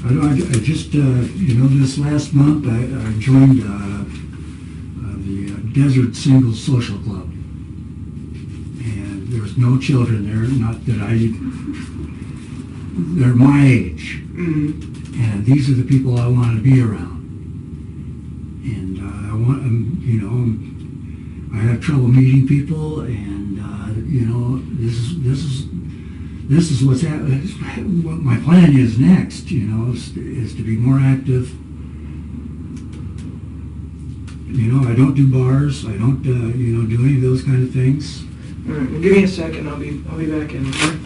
I just, you know, this last month I joined the Desert Singles Social Club. And there's no children there, not that they're my age. Mm-hmm. And these are the people I want to be around. And I want, you know, I have trouble meeting people, and you know, this is what's happening. What my plan is next, you know, is to be more active. You know, I don't do bars. I don't, you know, do any of those kind of things. All right, well, give me a second. I'll be back in. Okay?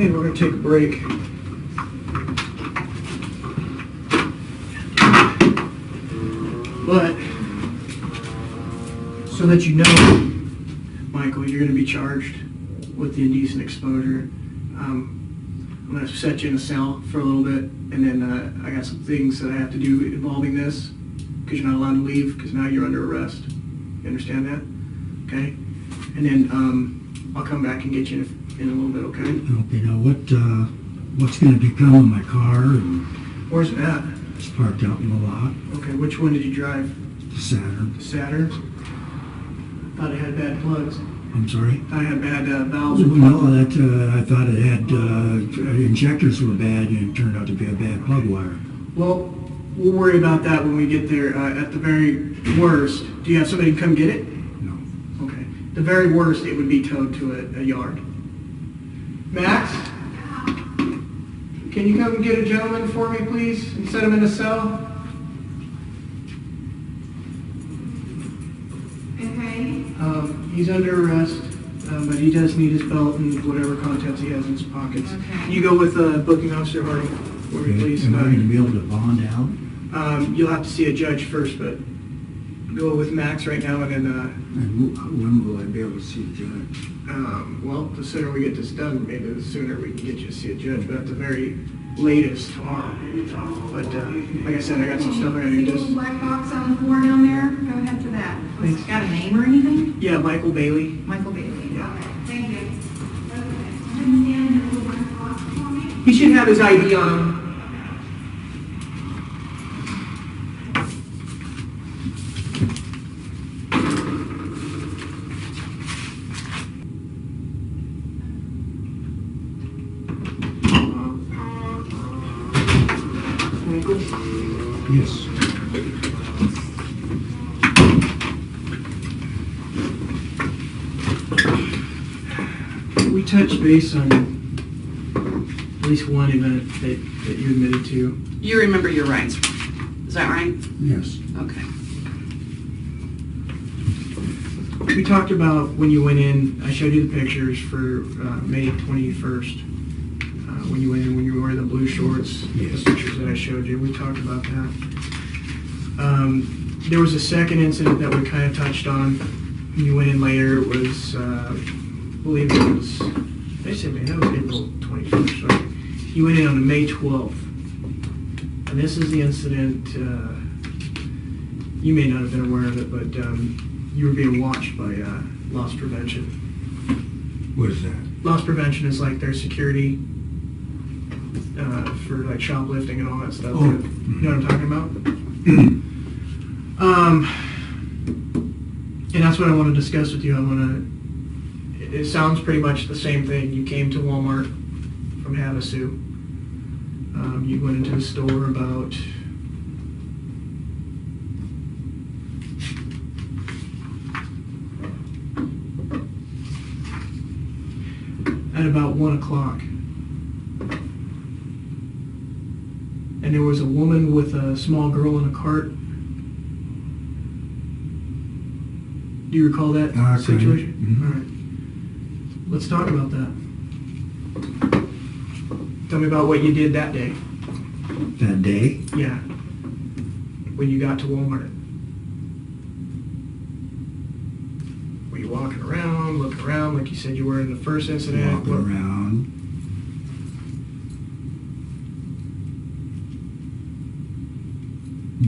Okay, we're going to take a break. But, so that you know, Michael, you're going to be charged with the indecent exposure. I'm going to set you in a cell for a little bit. And then I got some things that I have to do involving this, because you're not allowed to leave, because now you're under arrest. You understand that? Okay? And then I'll come back and get you in a little bit, okay? Okay, now what's going to become of my car? And Where's it at? it's parked out in the lot. Okay, which one did you drive? The Saturn. The Saturn? Thought it had bad plugs. I'm sorry? Thought it had bad valves. No, I thought it had injectors were bad, and it turned out to be a bad plug wire. Well, we'll worry about that when we get there. At the very worst, do you have somebody come get it? No. Okay. The very worst, it would be towed to a yard. Max? Can you come and get a gentleman for me, please, and set him in a cell? Okay. He's under arrest, but he does need his belt and whatever contents he has in his pockets. Okay. You go with booking officer Hardy for me, please. Am I going to be able to bond out? You'll have to see a judge first, but go with Max right now, and then, And when will I be able to see the judge? well, the sooner we get this done, maybe the sooner we can get you to see a judge, but at the very latest tomorrow. But like I said, I got some stuff I gotta do. Little black box on the floor down there, go ahead for that. Thanks. Got a name or anything? Yeah, Michael Bailey. Michael Bailey. Yeah. Okay, thank you. Okay. Stand in the little black box for me. He should have his ID on him. Michael? Yes. We touched base on at least one event that you admitted to. You remember your rights, is that right? Yes. Okay. We talked about when you went in, I showed you the pictures for May 21st. When you went in, when you were wearing the blue shorts, Yes. the pictures that I showed you, we talked about that. There was a second incident that we kind of touched on. When you went in later, it was, I believe it was, they said, man, that was April 21st, right? You went in on May 12th. And this is the incident, you may not have been aware of it, but you were being watched by loss prevention. What is that? Loss prevention is like their security for like shoplifting and all that stuff. Oh. You know what I'm talking about? And that's what I want to discuss with you. It sounds pretty much the same thing. You came to Wal-Mart from Havasu. You went into the store about at about 1 o'clock. And there was a woman with a small girl in a cart. Do you recall that situation? Mhm. All right. Let's talk about that. Tell me about what you did that day. That day? Yeah. When you got to Walmart. Were you walking around, looking around like you said you were in the first incident? Walking around.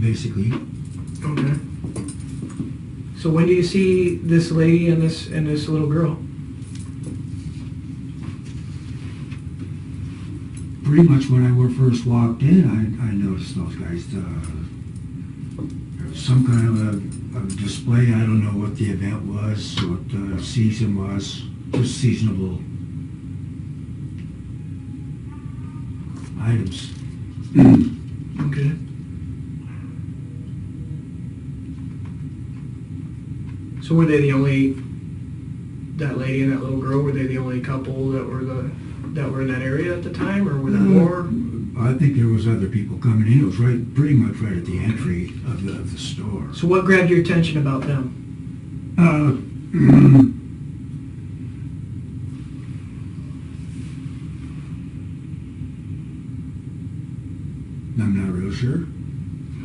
Basically. Okay. So when do you see this lady and this little girl? Pretty much when I first walked in, I noticed those guys. There was some kind of a display. I don't know what the event was, what the season was. Just seasonable items. Okay. So were they the only, that lady and that little girl, were they the only couple that were in that area at the time, or were there more? I think there was other people coming in. It was pretty much right at the entry of the store. So what grabbed your attention about them? I'm not real sure.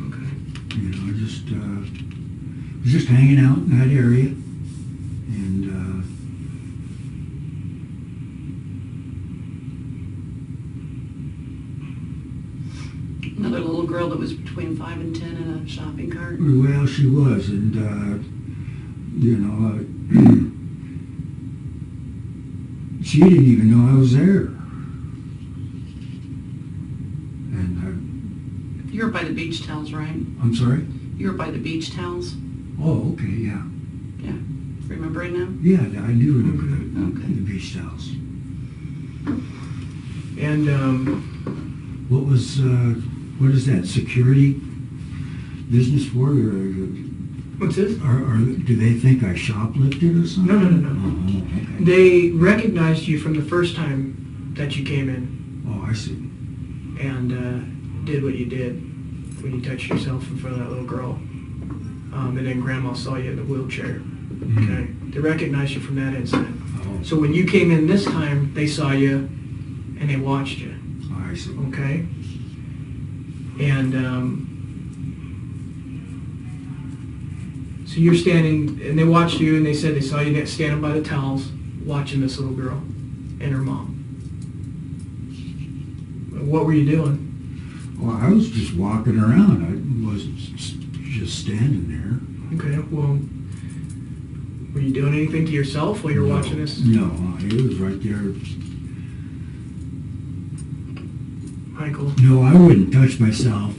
Okay. You know, I was just hanging out in that area, and playing 5 and 10 in a shopping cart? Well, she was, and she didn't even know I was there. And You were by the beach towels, right? I'm sorry. You were by the beach towels. Oh, okay, yeah, Remember it now? yeah. I do remember Okay. the beach towels. And What is that? Security business for? what's this? Or do they think I shoplifted or something? No. Oh, okay. They recognized you from the first time that you came in Oh, I see. and did what you did when you touched yourself in front of that little girl. And then Grandma saw you in the wheelchair. Okay. They recognized you from that incident. Oh, So when you came in this time, they saw you and they watched you. I see. Okay. And so you're standing, and they watched you, and they said they saw you standing by the towels, watching this little girl and her mom. What were you doing? Well, I was just walking around. I wasn't just standing there. Okay. Well, were you doing anything to yourself while you were watching this? No, it was right there. Michael. No, I wouldn't touch myself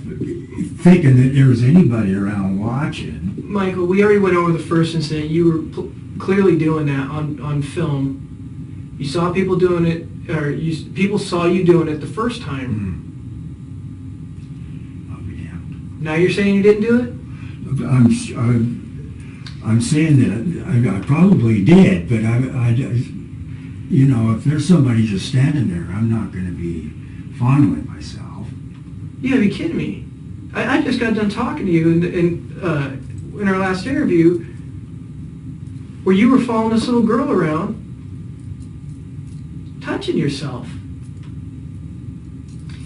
thinking that there was anybody around watching. Michael, we already went over the first incident. You were clearly doing that on film. You saw people doing it, or people saw you doing it the first time. I'll be damned. Now you're saying you didn't do it? I'm saying that I probably did, but if there's somebody just standing there, I'm not going to be fondling myself. You gotta be kidding me. I just got done talking to you in our last interview where you were following this little girl around, touching yourself.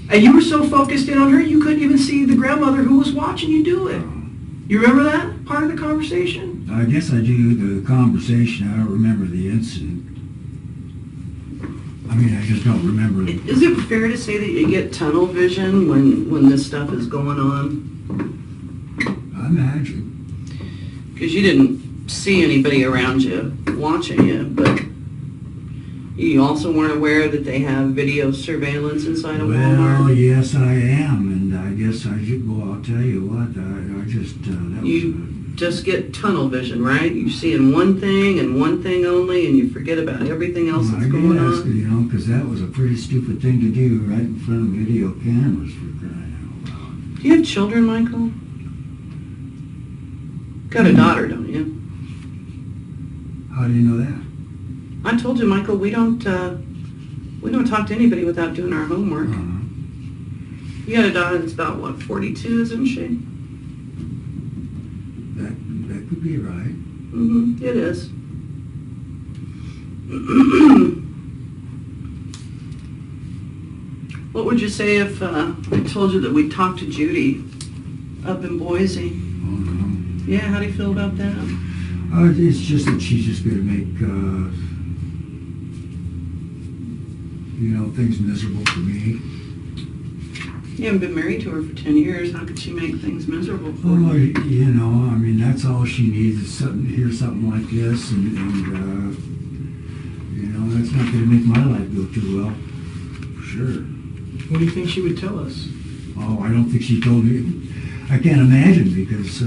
And you were so focused in on her, you couldn't even see the grandmother who was watching you do it. You remember that part of the conversation? I guess I do the conversation. I don't remember the incident. I mean, I just don't remember. Is it fair to say that you get tunnel vision when this stuff is going on? I imagine. Because you didn't see anybody around you watching you, but you also weren't aware that they have video surveillance inside of Well, Walmart? yes, I am, and I guess I should. Well, I'll tell you what. I just that You just get tunnel vision, right? You see in one thing and one thing only, and you forget about everything else that's going guess, on. because that was a pretty stupid thing to do right in front of video cameras for crying out loud. Do you have children, Michael? Got a daughter, don't you? How do you know that? I told you, Michael, we don't talk to anybody without doing our homework. You got a daughter that's about, 42, isn't she? That could be right. Mm-hmm, it is. What would you say if I told you that we talked to Judy up in Boise? Oh no. Yeah, how do you feel about that? It's just that she's just going to make things miserable for me. You haven't been married to her for 10 years. How could she make things miserable for Oh, you? I mean, that's all she needs is something to hear something like this, and that's not going to make my life go too well. For sure. What do you think she would tell us? Oh, I don't think she told me. I can't imagine because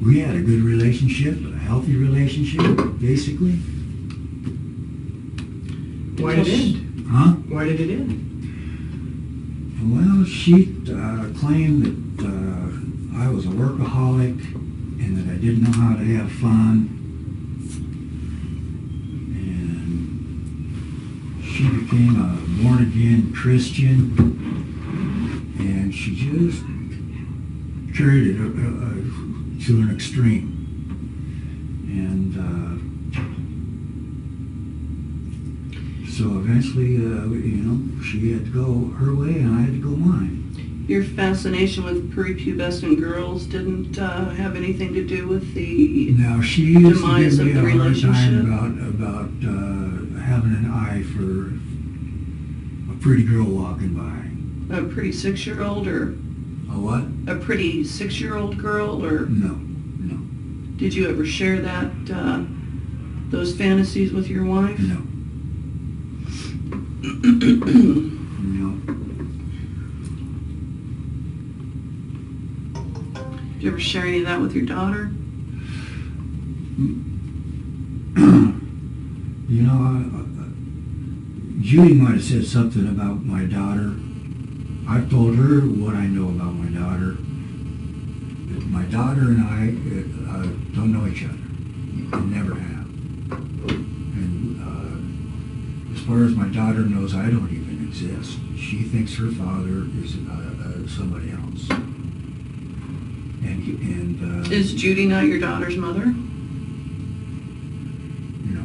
we had a good relationship, a healthy relationship, basically. Why did it end? Huh? Why did it end? Well, she claimed that I was a workaholic and that I didn't know how to have fun. And she became a born-again Christian, and she just carried it to an extreme. And so eventually, she had to go her way and I had to go mine. Your fascination with prepubescent girls didn't have anything to do with the... Now, she used to Demise give me of the a hard relationship? time about having an eye for a pretty girl walking by. A pretty 6-year-old, or A what? a pretty 6-year-old girl, or No. did you ever share that, those fantasies with your wife? No. No. Did you ever share any of that with your daughter? You know, Judy might have said something about my daughter. I've told her what I know about my daughter. My daughter and I don't know each other. And never have. And as far as my daughter knows, I don't even exist. She thinks her father is somebody else. And Is Judy not your daughter's mother? no.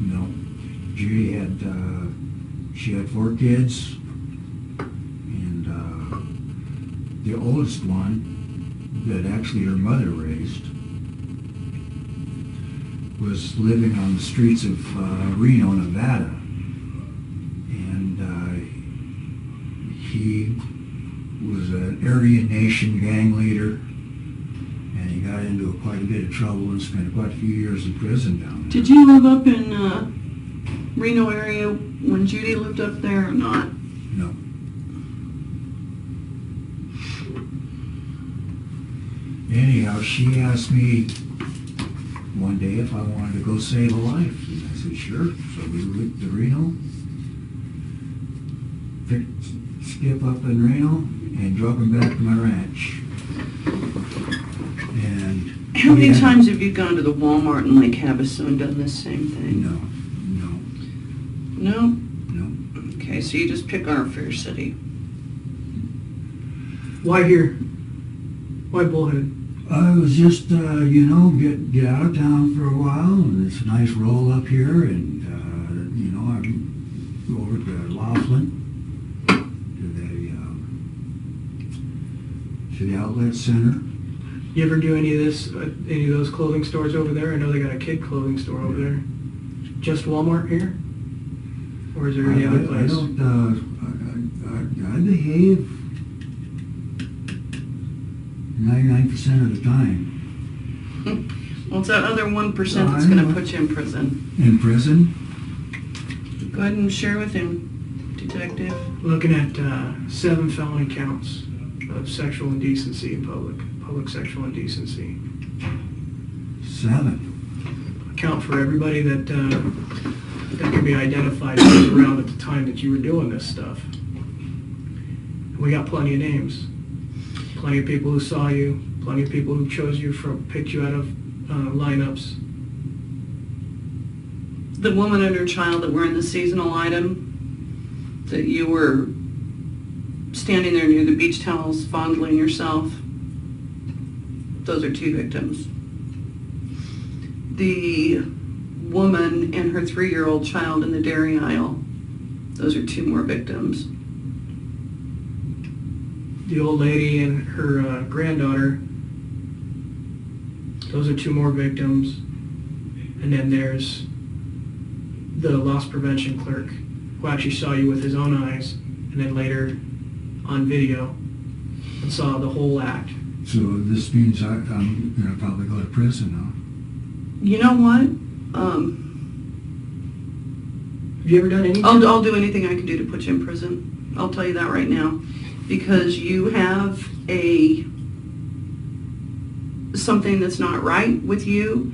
No. Judy had, she had 4 kids, and the oldest one that actually her mother raised was living on the streets of Reno, Nevada, and he was an Aryan Nation gang leader, and he got into quite a bit of trouble and spent quite a few years in prison down there. Did you live up in Reno area when Judy lived up there or not? No. Anyhow, she asked me one day if I wanted to go save a life. And I said, sure. So we went to Reno, Skip up in Reno, and drove him back to my ranch. And How many times have you gone to the Wal-Mart in Lake Havasu and done this same thing? No. No? Okay, so you just pick our fair city. Why here? Why Bullhead? I was just, get out of town for a while, and it's a nice roll up here, and, I go over to Laughlin, to the outlet center. You ever do any of this, any of those clothing stores over there? I know they got a kid clothing store over there. Just Walmart here? Or is there any other place? I behave 99% of the time. Well, it's that other 1% that's going to put you in prison. In prison? Go ahead and share with him, Detective. Looking at 7 felony counts of sexual indecency in public sexual indecency. 7. Account for everybody that could be identified that was around at the time that you were doing this stuff. We got plenty of names. Plenty of people who saw you. Plenty of people who chose you picked you out of lineups. The woman and her child that were in the seasonal item, that you were standing there near the beach towels fondling yourself, those are 2 victims. The woman and her 3-year-old child in the dairy aisle, those are 2 more victims. The old lady and her granddaughter, those are 2 more victims. And then there's the loss prevention clerk who actually saw you with his own eyes, and then later on video and saw the whole act. So this means I'm going to probably go to prison, huh? You know what? Have you ever done anything? I'll do anything I can do to put you in prison. I'll tell you that right now. Because you have something that's not right with you.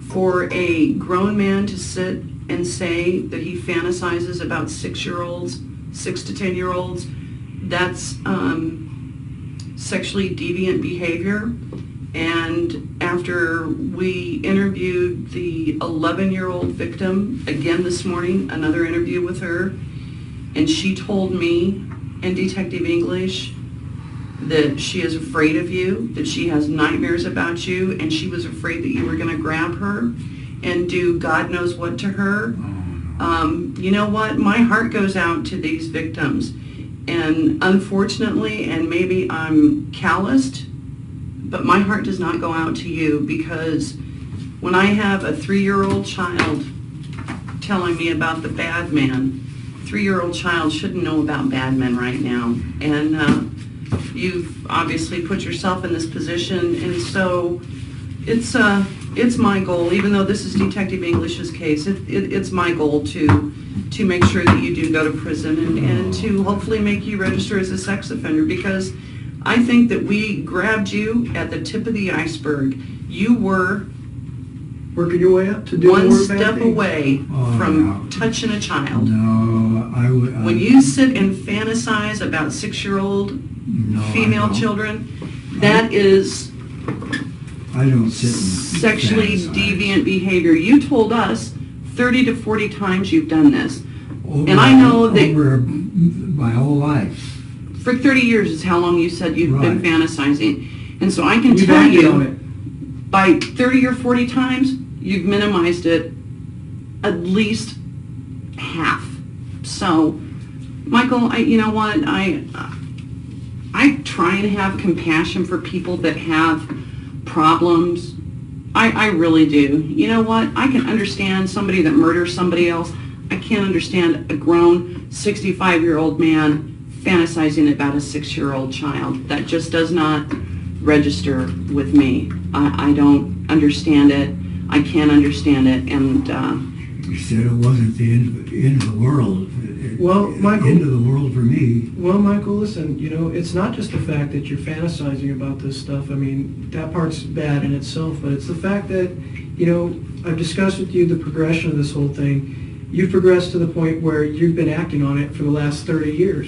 For a grown man to sit and say that he fantasizes about 6-year-olds, 6 to 10-year-olds, that's sexually deviant behavior. And after we interviewed the 11-year-old victim again this morning, another interview with her, and she told me in Detective English that she is afraid of you, that she has nightmares about you, and she was afraid that you were going to grab her and do God knows what to her. You know what? My heart goes out to these victims. And unfortunately, and maybe I'm calloused, but my heart does not go out to you, because when I have a 3-year-old child telling me about the bad man. 3-year-old child shouldn't know about bad men right now. And you've obviously put yourself in this position, and so it's my goal, even though this is Detective English's case, it's my goal to make sure that you do go to prison and to hopefully make you register as a sex offender, because I think that we grabbed you at the tip of the iceberg. You were Working your way up to do one more bad step things. away from no. touching a child. No, I would. When you sit and fantasize about 6-year-old no, I female don't. children, that is I don't sit and sexually fantasize. deviant behavior. You told us 30 to 40 times you've done this. Over, And I know that- over my whole life. For 30 years is how long you said you've been Right. fantasizing. And so I can You've tell acted you, on it. by 30 or 40 times, you've minimized it at least half. So, Michael, you know what? I try and have compassion for people that have problems. I really do. You know what? I can understand somebody that murders somebody else. I can't understand a grown 65-year-old man fantasizing about a 6-year-old child. That just does not register with me. I don't understand it. I can't understand it. And You said it wasn't the end of the world. Well, Michael- End of the world for me. Well, Michael, listen, it's not just the fact that you're fantasizing about this stuff. I mean, that part's bad in itself, but it's the fact that, I've discussed with you the progression of this whole thing. You've progressed to the point where you've been acting on it for the last 30 years.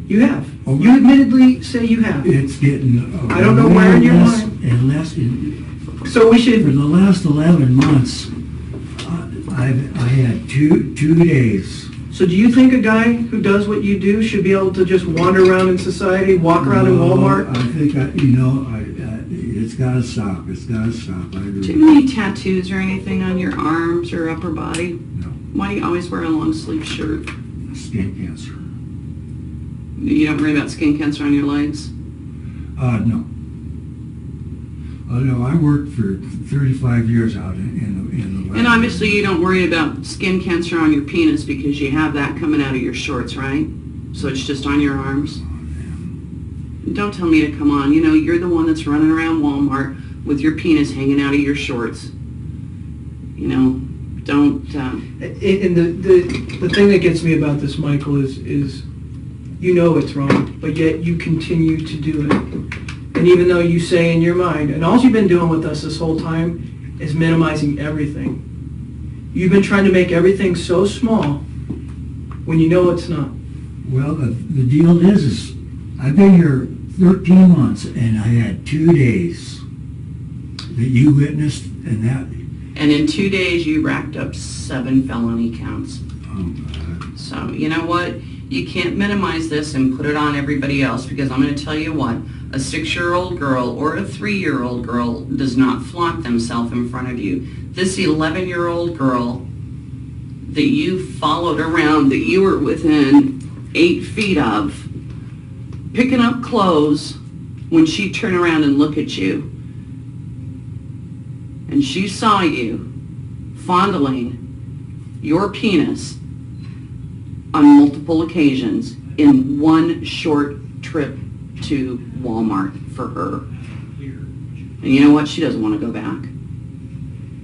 You have. Oh, You admittedly say you have. It's getting. I don't know where in your less mind. and less. So we For should, the last 11 months, I had two days. so do you think a guy who does what you do should be able to just wander around in society, walk around in Walmart? I think it's got to stop. It's got to stop. I agree. do you have any tattoos or anything on your arms or upper body? No, Why do you always wear a long sleeve shirt? skin cancer. You don't worry about skin cancer on your legs? No. No, I worked for 35 years out in the And obviously you don't worry about skin cancer on your penis because you have that coming out of your shorts, right? So it's just on your arms? Don't tell me to come on. You're the one that's running around Walmart with your penis hanging out of your shorts. Don't... And the thing that gets me about this, Michael, is it's wrong, but yet you continue to do it. And even though you say in your mind, and all you've been doing with us this whole time is minimizing everything. You've been trying to make everything so small when you know it's not. Well, the deal is I've been here 13 months, and I had 2 days that you witnessed, and that. And in 2 days you racked up 7 felony counts. So, you know what? You can't minimize this and put it on everybody else, because I'm going to tell you what, a 6-year-old girl or a 3-year-old girl does not flaunt themselves in front of you. This 11-year-old girl that you followed around, that you were within 8 feet of, picking up clothes when she turned around and looked at you, and she saw you fondling your penis on multiple occasions in one short trip to Walmart for her. And you know what? She doesn't want to go back.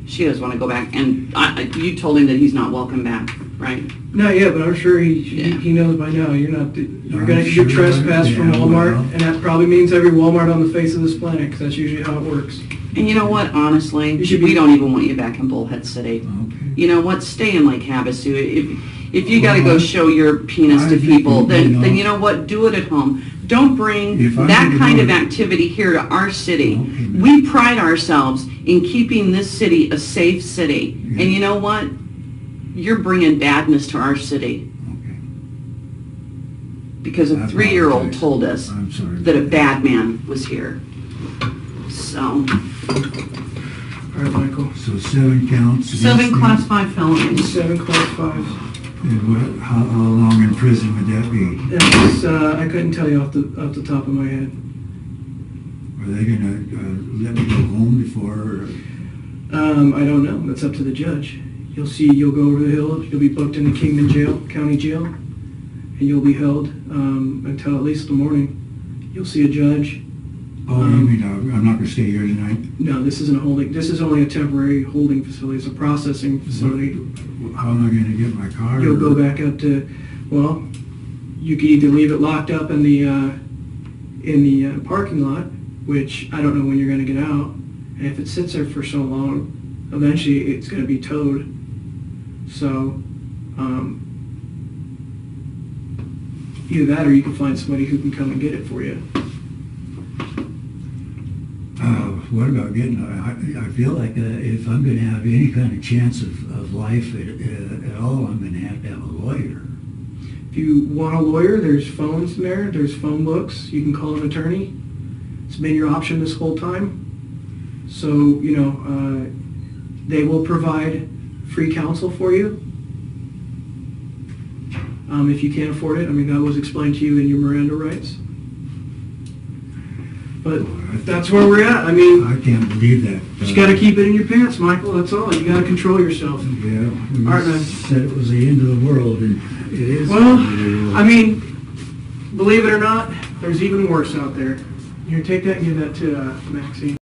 She doesn't want to go back. And you told him that he's not welcome back, right? Not yet, but I'm sure he Yeah. he knows by now. You're sure, trespassed from yeah, Walmart, well. and that probably means every Walmart on the face of this planet, because that's usually how it works. And you know what? Honestly, You should be- we don't even want you back in Bullhead City. Okay. You know what? Stay in Lake Havasu. If you got to go Well, show your penis I to think, people, then you know- you know what? Do it at home. Don't bring If I that could kind of go- activity here to our city. Okay. We pride ourselves in keeping this city a safe city. Yeah. And you know what? You're bringing badness to our city Okay. because a I 3-year-old apologize. told us I'm sorry. that a bad man was here. So, All right, Michael. So 7 counts. 7 against me. class 5 felonies. 7 class 5s. And how long in prison would that be? That's, I couldn't tell you off the top of my head. Are they gonna let me go home before? I don't know. That's up to the judge. You'll go over the hill, you'll be booked in the Kingman Jail, County Jail, and you'll be held until at least the morning. You'll see a judge. Oh, you mean I'm not gonna stay here tonight? No, this isn't a holding, this is only a temporary holding facility, it's a processing facility. How am I gonna get my car? You'll go back up to, well, you could either leave it locked up in the parking lot, which I don't know when you're gonna get out, and if it sits there for so long, eventually it's gonna be towed. So, either that or you can find somebody who can come and get it for you. What about getting, I feel like if I'm gonna have any kind of chance of life at all, I'm gonna have a lawyer. If you want a lawyer, there's phones there, there's phone books, you can call an attorney. It's been your option this whole time. So, you know, they will provide free counsel for you. If you can't afford it, I mean, that was explained to you in your Miranda rights. But that's where we're at. I mean, I can't believe that. just got to keep it in your pants, Michael. That's all. You got to control yourself. Yeah, we All right, man. said it was the end of the world, and it is. Well, the end of the world. I mean, believe it or not, there's even worse out there. Here, take that and give that to Maxine.